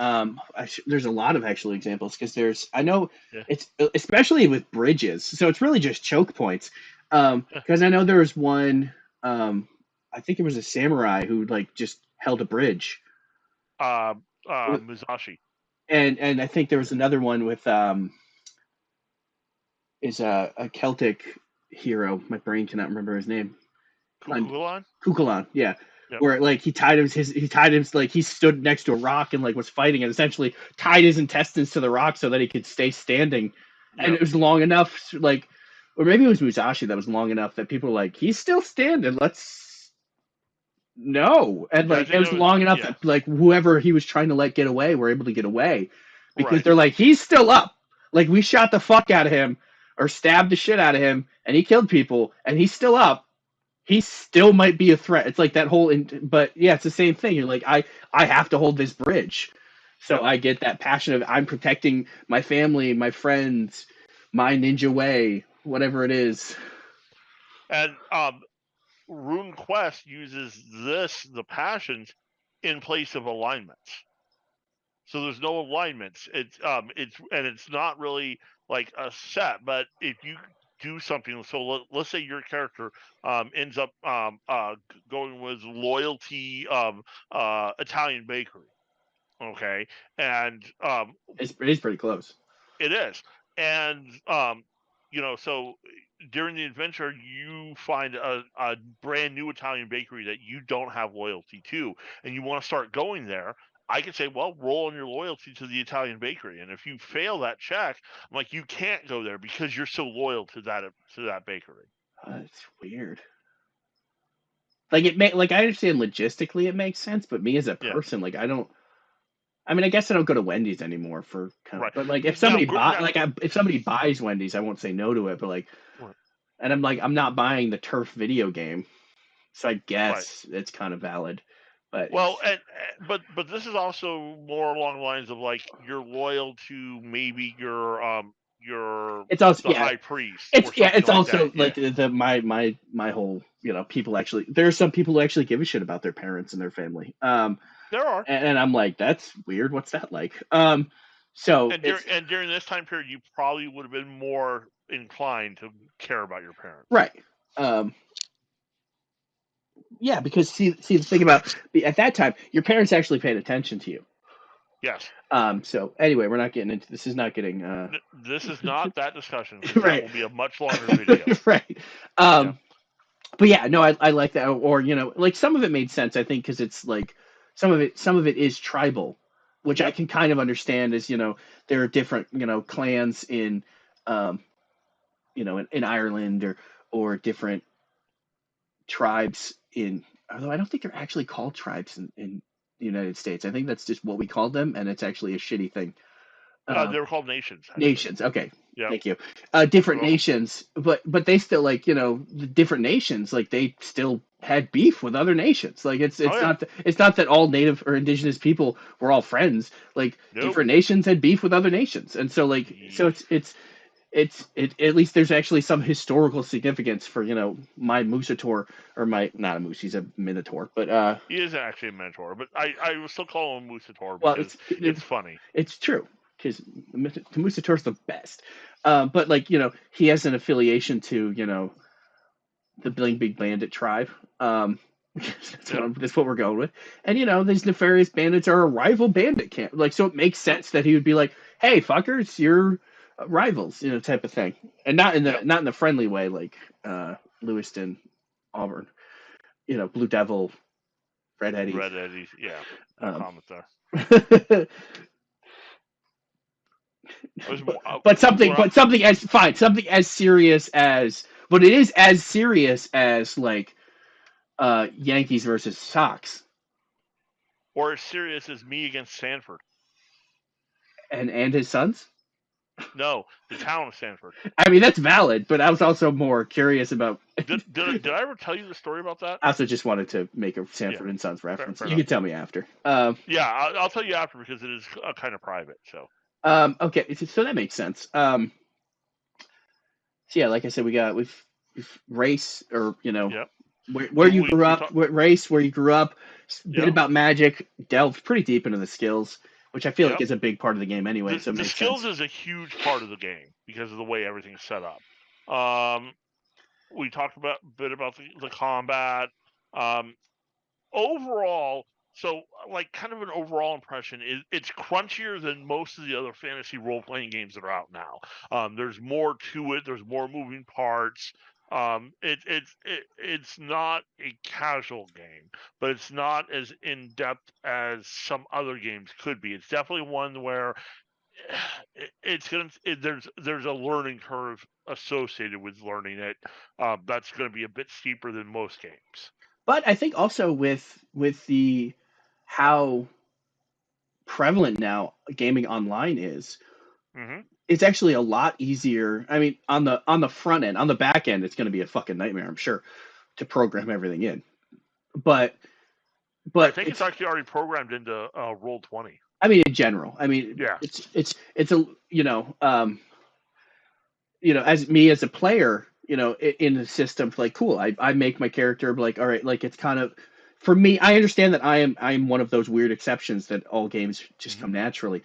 Speaker 1: there's a lot of actual examples because it's especially with bridges, so it's really just choke points. Because I know there was one, I think it was a samurai who just held a bridge.
Speaker 2: Musashi.
Speaker 1: And I think there was another one with is a Celtic hero. My brain cannot remember his name. Cuchulainn, yeah. Yep. Where he tied him he stood next to a rock and was fighting and essentially tied his intestines to the rock so that he could stay standing And it was long enough, like, or maybe it was Musashi that was long enough that people were like, he's still standing. Let's no, and
Speaker 2: Yeah, I
Speaker 1: like it
Speaker 2: think
Speaker 1: was
Speaker 2: it was
Speaker 1: long enough that like whoever he was trying to let get away were able to get away because
Speaker 2: right.
Speaker 1: they're like, he's still up. Like we shot the fuck out of him or stabbed the shit out of him, and he killed people, and he's still up. He still might be a threat. It's like that whole, but yeah, it's the same thing. You're like, I have to hold this bridge, so I get that passion of I'm protecting my family, my friends, my ninja way, whatever it is.
Speaker 2: And RuneQuest uses the passions, in place of alignments. So there's no alignments. It's not really like a set, but if you do something, so let's say your character ends up going with loyalty Italian bakery, okay, and
Speaker 1: It is pretty close.
Speaker 2: it is, and so during the adventure, you find a brand new Italian bakery that you don't have loyalty to, and you want to start going there. I can say, well, roll on your loyalty to the Italian bakery, and if you fail that check, I'm like, you can't go there because you're so loyal to that bakery.
Speaker 1: It's weird. Like like I understand logistically it makes sense, but me as a
Speaker 2: Yeah,
Speaker 1: person, like I don't. I mean, I guess I don't go to Wendy's anymore for kind of,
Speaker 2: right.
Speaker 1: but like if
Speaker 2: Now,
Speaker 1: somebody if somebody buys Wendy's, I won't say no to it. But like,
Speaker 2: right.
Speaker 1: and I'm like, I'm not buying the turf video game, so I
Speaker 2: Right.
Speaker 1: guess it's kind of valid. But
Speaker 2: Well,
Speaker 1: it's
Speaker 2: but this is also more along the lines of like you're loyal to maybe your
Speaker 1: it's also
Speaker 2: the high priest
Speaker 1: it's
Speaker 2: or something
Speaker 1: it's
Speaker 2: like
Speaker 1: also
Speaker 2: that.
Speaker 1: like
Speaker 2: Yeah,
Speaker 1: my whole people actually there are some people who actually give a shit about their parents and their family.
Speaker 2: there are.
Speaker 1: And I'm like, that's weird. What's that like? So it's
Speaker 2: And during this time period, you probably would have been more inclined to care about your parents.
Speaker 1: right. Um, yeah, because see the thing about at that time, your parents actually paid attention to you.
Speaker 2: Yes.
Speaker 1: So anyway, we're not getting into this. Is not getting
Speaker 2: This is not that discussion because that
Speaker 1: right,
Speaker 2: will be a much longer video.
Speaker 1: right.
Speaker 2: Yeah.
Speaker 1: But yeah, no, I like that. Or like some of it made sense. I think because it's like some of it is tribal, which I
Speaker 2: Yep.
Speaker 1: can kind of understand. Is there are different clans in in Ireland or different tribes in. Although I don't think they're actually called tribes in the United States. I think that's just what we call them, and it's actually a shitty thing.
Speaker 2: They were called nations, actually.
Speaker 1: Nations. Okay.
Speaker 2: Yep.
Speaker 1: Thank you. Different
Speaker 2: You're welcome.
Speaker 1: nations, but they still like the different nations like they still had beef with other nations. Like
Speaker 2: Oh
Speaker 1: it's
Speaker 2: yeah.
Speaker 1: not it's not that all native or indigenous people were all friends. Like
Speaker 2: Nope.
Speaker 1: different nations had beef with other nations, and so it's at least there's actually some historical significance for my Musator or my not a moose, he's a minotaur, but
Speaker 2: He is actually a mentor, but I will still call him Musator
Speaker 1: well
Speaker 2: because it's funny.
Speaker 1: it's true because the Musator is the best. But like he has an affiliation to the Bling Big Bandit tribe.
Speaker 2: Yep.
Speaker 1: That's what we're going with. And these nefarious bandits are a rival bandit camp. Like so, it makes
Speaker 2: Yep.
Speaker 1: sense that he would be like, "Hey, fuckers, you're rivals," type of thing, and
Speaker 2: Yep.
Speaker 1: not in the friendly way like Lewiston, Auburn, Blue Devil, Red Eddie.
Speaker 2: Red Eddie. Yeah. No
Speaker 1: Um,
Speaker 2: comment there.
Speaker 1: but
Speaker 2: I was more,
Speaker 1: something as fine, something as serious as, but it is as serious as like Yankees versus Sox
Speaker 2: or as serious as me against Sanford.
Speaker 1: and his sons.
Speaker 2: No, the town of Sanford.
Speaker 1: I mean that's valid, but I was also more curious about.
Speaker 2: Did I ever tell you the story about that?
Speaker 1: I also just wanted to make a
Speaker 2: Yeah,
Speaker 1: Sanford and Sons reference.
Speaker 2: fair
Speaker 1: You
Speaker 2: enough.
Speaker 1: can tell me after.
Speaker 2: Yeah, I'll tell you after because it is kind of private. So
Speaker 1: Okay, so that makes sense. So yeah, like I said, we've race or
Speaker 2: yep.
Speaker 1: where you grew
Speaker 2: We
Speaker 1: up,
Speaker 2: talk,
Speaker 1: what race, where you grew up, bit
Speaker 2: yep.
Speaker 1: about magic, delved pretty deep into the skills, which I feel like
Speaker 2: Yep.
Speaker 1: is a big part of the game anyway. So it
Speaker 2: The
Speaker 1: makes
Speaker 2: skills
Speaker 1: sense.
Speaker 2: is a huge part of the game because of the way everything's set up. Um, we talked about a bit about the combat. Um, overall, so like kind of an overall impression is it's crunchier than most of the other fantasy role playing games that are out now. There's more to it. There's more moving parts. It's not a casual game, but it's not as in depth as some other games could be. It's definitely one where there's a learning curve associated with learning it. That's going to be a bit steeper than most games.
Speaker 1: But I think also with the how prevalent now gaming online is,
Speaker 2: Hmm.
Speaker 1: it's actually a lot easier. I mean, on the front end, on the back end, it's going to be a fucking nightmare, I'm sure, to program everything in. But
Speaker 2: I
Speaker 1: but
Speaker 2: think it's
Speaker 1: it's
Speaker 2: actually already programmed into Roll20.
Speaker 1: I mean in general. I mean
Speaker 2: Yeah.
Speaker 1: it's a as me as a player, in the system, like cool. I make my character like all right, like it's kind of for me. I understand that I am one of those weird exceptions that all games just
Speaker 2: Hmm.
Speaker 1: come naturally,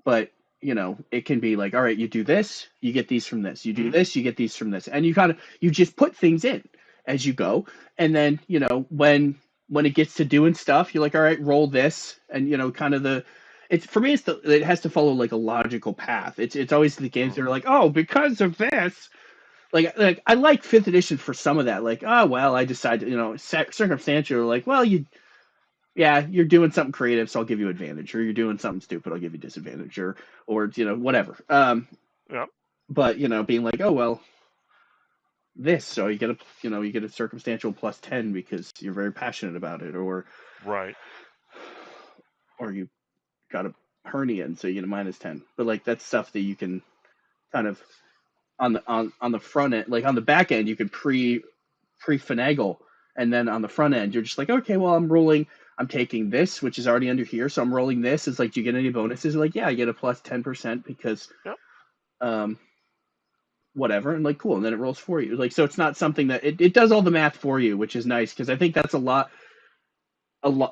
Speaker 1: but it can be like all right, you do this, you get these from this, you do
Speaker 2: Hmm.
Speaker 1: this, you get these from this, and you just put things in as you go, and then when it gets to doing stuff, you're like all right, roll this, and kind of the it's for me it has to follow like a logical path. It's always the games that are like, oh, because of this, like I like fifth edition for some of that, like, oh well, I decided, circumstantial, like, well, yeah, you're doing something creative, so I'll give you advantage, or you're doing something stupid, I'll give you disadvantage, or whatever.
Speaker 2: Yeah.
Speaker 1: But being like, oh well, this, so you get a circumstantial +10 because you're very passionate about it,
Speaker 2: Right.
Speaker 1: or you got a hernia, and so you get a -10. But like that's stuff that you can kind of on the front end, like on the back end, you could pre finagle, and then on the front end, you're just like, okay, well, I'm taking this, which is already under here, so I'm rolling this. It's like, do you get any bonuses? Like, yeah, I get a +10% because
Speaker 2: Yep.
Speaker 1: um whatever, and like cool, and then it rolls for you. Like, so it's not something that it does all the math for you, which is nice, because I think that's a lot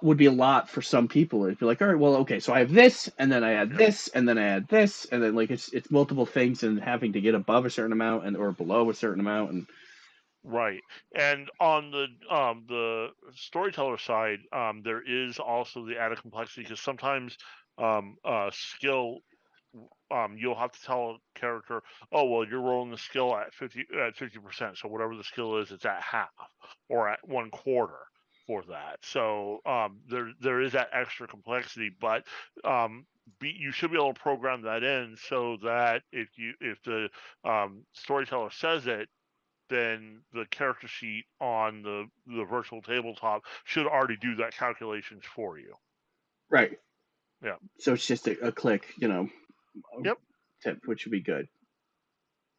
Speaker 1: would be a lot for some people. It'd be like, all right, well, okay, so I have this, and then I add
Speaker 2: Yep.
Speaker 1: this, and then I add this, and then like it's multiple things, and having to get above a certain amount and or below a certain amount, and
Speaker 2: Right. And on the storyteller side, there is also the added complexity because sometimes skill, you'll have to tell a character, oh well, you're rolling the skill at 50%, so whatever the skill is, it's at half or at 1/4 for that. So there is that extra complexity, but you should be able to program that in so that if the storyteller says it, then the character sheet on the virtual tabletop should already do that calculations for you.
Speaker 1: right.
Speaker 2: Yeah.
Speaker 1: So it's just a click,
Speaker 2: Yep.
Speaker 1: tip, which would be good.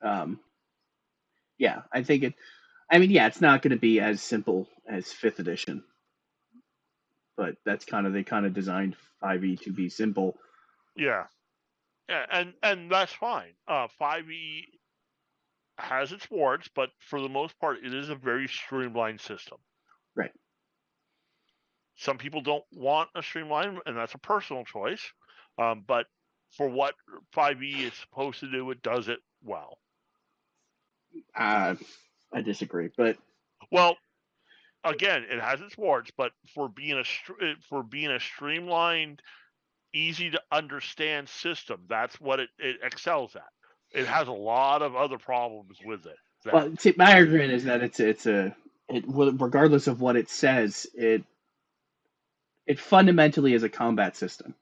Speaker 1: Um, yeah, I think it. I mean, yeah, it's not going to be as simple as fifth edition, but that's they kind of designed 5e to be simple.
Speaker 2: Yeah. Yeah, and that's fine. 5e has its warts, but for the most part, it is a very streamlined system.
Speaker 1: Right.
Speaker 2: Some people don't want a streamline, and that's a personal choice. But for what 5e is supposed to do, it does it well.
Speaker 1: I disagree, but
Speaker 2: Well, again, it has its warts, but for being a streamlined, easy to understand system, that's what it excels at. It has a lot of other problems with it.
Speaker 1: well, see, my argument is that regardless of what it says, it fundamentally is a combat system.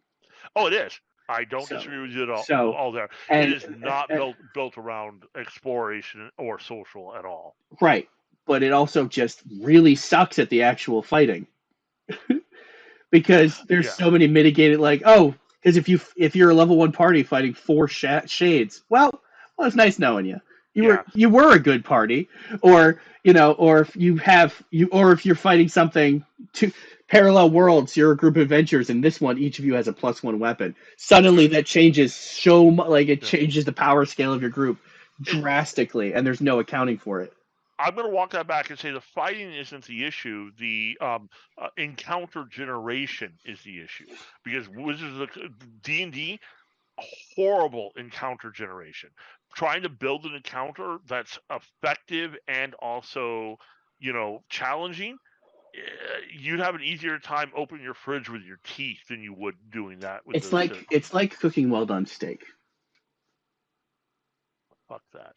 Speaker 2: Oh, it is. I don't
Speaker 1: So,
Speaker 2: disagree with you at all.
Speaker 1: so,
Speaker 2: All there, it
Speaker 1: and,
Speaker 2: is not
Speaker 1: and
Speaker 2: built around exploration or social at all.
Speaker 1: right, but it also just really sucks at the actual fighting, because there's
Speaker 2: Yeah,
Speaker 1: so many mitigated, like, oh, because if you're a level 1 party fighting 4 shades, well, it's nice knowing you.
Speaker 2: yeah,
Speaker 1: You were a good party, or if if you're fighting something to parallel worlds, you're a group of adventurers, and this one, each of you has a +1 weapon. Suddenly, that changes so much. Like, it
Speaker 2: yeah.
Speaker 1: changes the power scale of your group
Speaker 2: It,
Speaker 1: drastically, and there's no accounting for it.
Speaker 2: I'm going to walk that back and say the fighting isn't the issue. The encounter generation is the issue because Wizards of D&D, horrible encounter generation. Trying to build an encounter that's effective and also, challenging, you'd have an easier time opening your fridge with your teeth than you would doing that with
Speaker 1: It's
Speaker 2: the
Speaker 1: like it's like cooking well done steak.
Speaker 2: fuck that.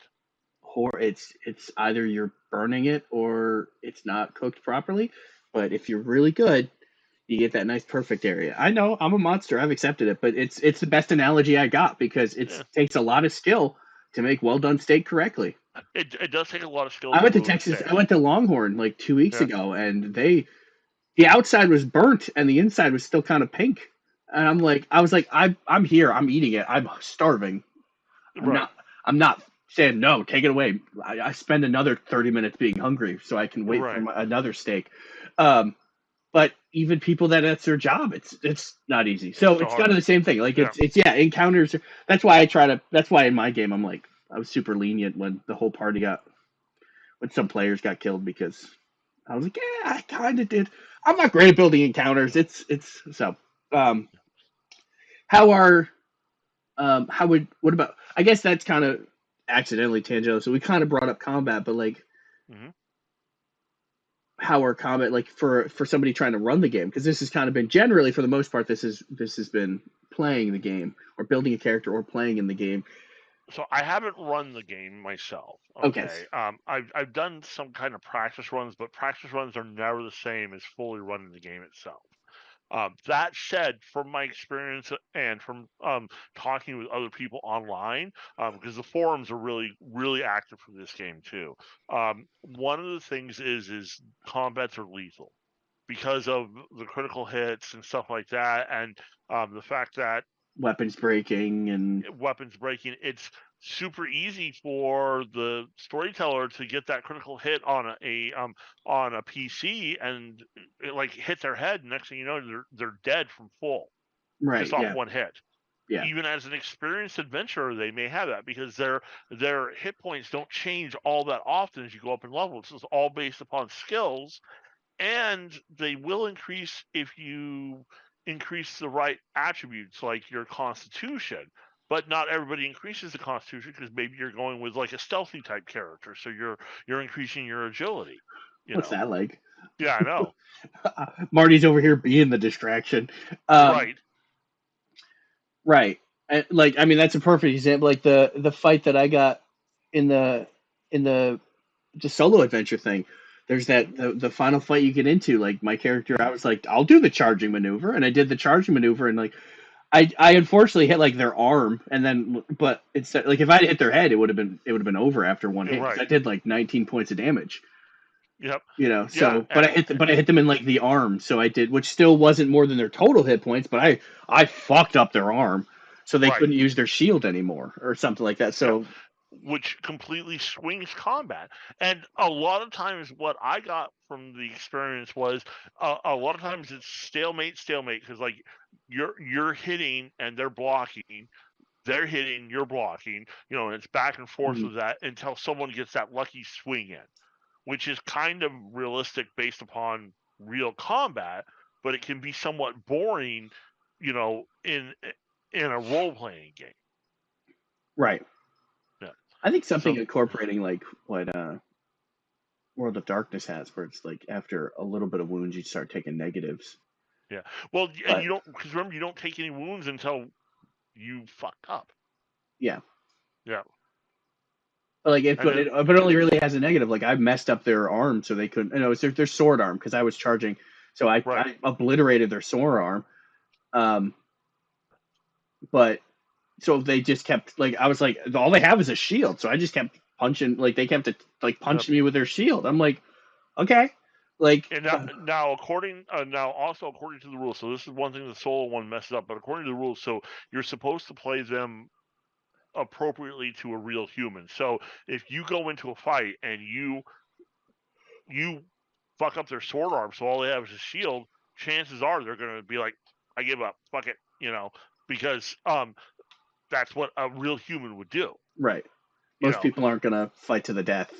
Speaker 1: Or it's either you're burning it or it's not cooked properly. But if you're really good, You get that nice perfect area. I know I'm a monster. I've accepted it, but it's the best analogy I got because it
Speaker 2: Yeah.
Speaker 1: takes a lot of skill to make well done steak correctly.
Speaker 2: It does take a lot of skill
Speaker 1: I
Speaker 2: to
Speaker 1: went to
Speaker 2: ruin a
Speaker 1: Texas.
Speaker 2: steak.
Speaker 1: I went to Longhorn like 2 weeks
Speaker 2: Yeah.
Speaker 1: ago, and the outside was burnt and the inside was still kind of pink. And I was like, I'm here. I'm eating it. I'm starving. I'm
Speaker 2: Right.
Speaker 1: not. I'm not saying no. Take it away. I spend another 30 minutes being hungry so I can wait for
Speaker 2: Right.
Speaker 1: another steak. Um, but even people that's their job, it's not easy. So
Speaker 2: So
Speaker 1: it's kind
Speaker 2: hard.
Speaker 1: of the same thing. Like
Speaker 2: Yeah.
Speaker 1: it's yeah, encounters. That's why I try to. That's why in my game I'm like I was super lenient when the whole party got when some players got killed because I was like, yeah, I kind of did. I'm not great at building encounters. It's so. Um, how are how would what about? I guess that's kind of accidentally tangential. So we kind of brought up combat, but like
Speaker 2: Hmm.
Speaker 1: how are combat like for somebody trying to run the game because this has kind of been generally for the most part this has been playing the game or building a character or playing in the game.
Speaker 2: So I haven't run the game myself.
Speaker 1: Okay,
Speaker 2: Okay. I've done some kind of practice runs, but practice runs are never the same as fully running the game itself. That said, from my experience and from talking with other people online, because the forums are really, really active for this game too. One of the things is combats are lethal because of the critical hits and stuff like that, and the fact that
Speaker 1: weapons breaking and
Speaker 2: weapons breaking, it's super easy for the storyteller to get that critical hit on a PC and it like hit their head. Next thing you know, they're dead from full
Speaker 1: right,
Speaker 2: just off
Speaker 1: yeah,
Speaker 2: one hit.
Speaker 1: yeah,
Speaker 2: Even as an experienced adventurer, they may have that because their hit points don't change all that often as you go up in level. This is all based upon skills, and they will increase if you increase the right attributes like your constitution, but not everybody increases the constitution because maybe you're going with like a stealthy type character, so you're increasing your agility, you
Speaker 1: what's
Speaker 2: know.
Speaker 1: that like?
Speaker 2: Yeah, I know.
Speaker 1: Marty's over here being the distraction.
Speaker 2: Right.
Speaker 1: Right. And, like I mean that's a perfect example like the fight that I got in the just solo adventure thing. There's
Speaker 2: Hmm.
Speaker 1: the final fight you get into. Like my character, I was like, I'll do the charging maneuver, and I did the charging maneuver, and like I unfortunately hit like their arm, and then but instead like if I hit their head, it would have been over after one hit because I
Speaker 2: Right.
Speaker 1: did like 19 points of damage.
Speaker 2: Yep.
Speaker 1: You know,
Speaker 2: Yeah,
Speaker 1: so but I hit them in like the arm, so I did, which still wasn't more than their total hit points, but I fucked up their arm, so they
Speaker 2: right.
Speaker 1: couldn't use their shield anymore or something like that.
Speaker 2: Yeah,
Speaker 1: So
Speaker 2: which completely swings combat. And a lot of times, what I got from the experience was a lot of times it's stalemate, stalemate, because like you're hitting and they're hitting, you're blocking, you know, and it's back and forth
Speaker 1: mhm,
Speaker 2: with that until someone gets that lucky swing in, which is kind of realistic based upon real combat, but it can be somewhat boring, you know, in a role playing game.
Speaker 1: right,
Speaker 2: Yeah.
Speaker 1: I think something
Speaker 2: So
Speaker 1: incorporating like what World of Darkness has, where it's like after a little bit of wounds, you start taking negatives.
Speaker 2: yeah. Well, and
Speaker 1: But
Speaker 2: you don't, because remember, you don't take any wounds until you fuck up.
Speaker 1: yeah,
Speaker 2: Yeah.
Speaker 1: but like
Speaker 2: And then,
Speaker 1: but it only really has a negative. Like I messed up their arm, so they couldn't. You know, it's their sword arm because I was charging, so
Speaker 2: right.
Speaker 1: I obliterated their sword arm. Um, but so they just kept like I was like all they have is a shield, so I just kept punching like they kept like
Speaker 2: Yep.
Speaker 1: punching me with their shield. I'm like, okay, like
Speaker 2: And now according, now also according to the rules, so this is one thing the solo one messes up, but according to the rules, so you're supposed to play them appropriately to a real human. So if you go into a fight and you fuck up their sword arm, so all they have is a shield, chances are they're going to be like, I give up, fuck it, you know, because that's what a real human would do,
Speaker 1: right.
Speaker 2: you
Speaker 1: Most
Speaker 2: know.
Speaker 1: people aren't gonna fight to the death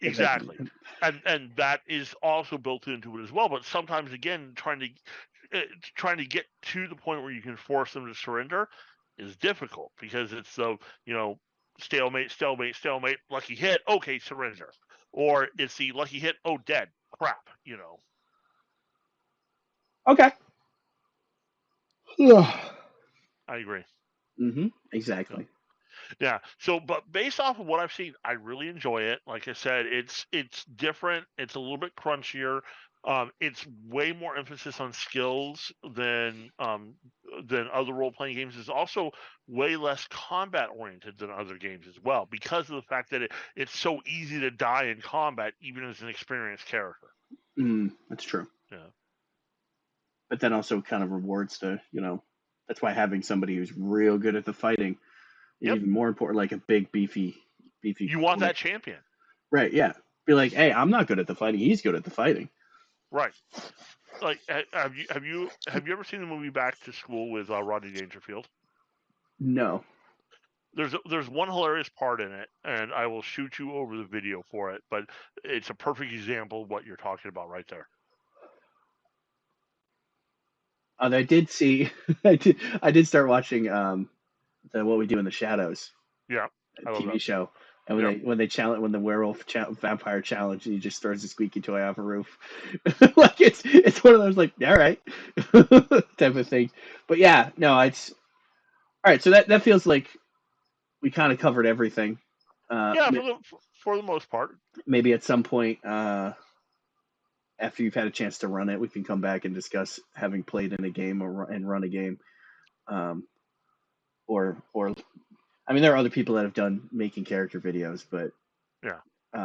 Speaker 1: if they
Speaker 2: Exactly.
Speaker 1: can.
Speaker 2: And that is also built into it as well, but sometimes again trying to get to the point where you can force them to surrender is difficult because it's the, you know, stalemate, stalemate, stalemate, lucky hit, okay, surrender. Or it's the lucky hit, oh, dead, crap, you know.
Speaker 1: Okay.
Speaker 2: I agree. Yeah.
Speaker 1: Exactly.
Speaker 2: Yeah. So, but based off of what I've seen, I really enjoy it. Like I said, it's different. It's a little bit crunchier. It's way more emphasis on skills than other role-playing games. It's also way less combat-oriented than other games as well, because of the fact that it's so easy to die in combat, even as an experienced character.
Speaker 1: That's true.
Speaker 2: Yeah.
Speaker 1: But then also kind of rewards the, that's why having somebody who's real good at the fighting is even more important, like a big, beefy.
Speaker 2: You want that champion.
Speaker 1: Right, yeah. Be like, hey, I'm not good at the fighting. He's good at the fighting.
Speaker 2: Right. Like, have you ever seen the movie Back to School with Rodney Dangerfield?
Speaker 1: No.
Speaker 2: There's one hilarious part in it, and I will shoot you over the video for it, but it's a perfect example of what you're talking about right there.
Speaker 1: I did see. I did start watching the What We Do in the Shadows.
Speaker 2: Yeah,
Speaker 1: TV show. And when they challenge, when the vampire challenge, and he just throws a squeaky toy off a roof, like it's one of those like, all right, type of thing. But yeah, no, it's all right. So that feels like we kind of covered everything.
Speaker 2: Yeah, for the most part.
Speaker 1: Maybe at some point, after you've had a chance to run it, we can come back and discuss having played in a game and run a game. Or I mean, there are other people that have done making character videos, but
Speaker 2: yeah,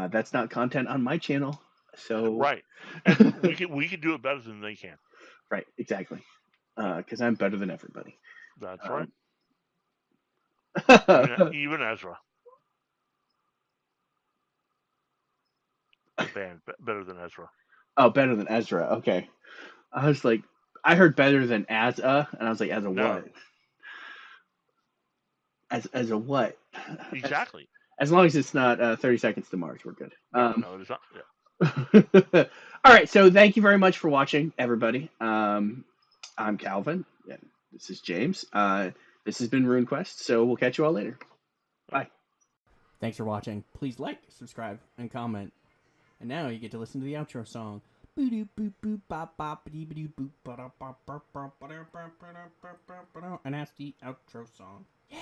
Speaker 1: that's not content on my channel. So
Speaker 2: right, and we can do it better than they can.
Speaker 1: Right, exactly. Because I'm better than everybody.
Speaker 2: That's right. Even Ezra. The band better than Ezra.
Speaker 1: Oh, better than Ezra. Okay. I was like, I heard better than As-a, and I was like, as a what? As a what?
Speaker 2: Exactly.
Speaker 1: As long as it's not 30 Seconds to Mars, we're good.
Speaker 2: No, it is not. Yeah.
Speaker 1: All right, so thank you very much for watching, everybody. I'm Calvin. Yeah, this is James. This has been RuneQuest, so we'll catch you all later. Bye. Thanks for watching. Please like, subscribe, and comment. And now you get to listen to the outro song. And that's the outro song. Yeah.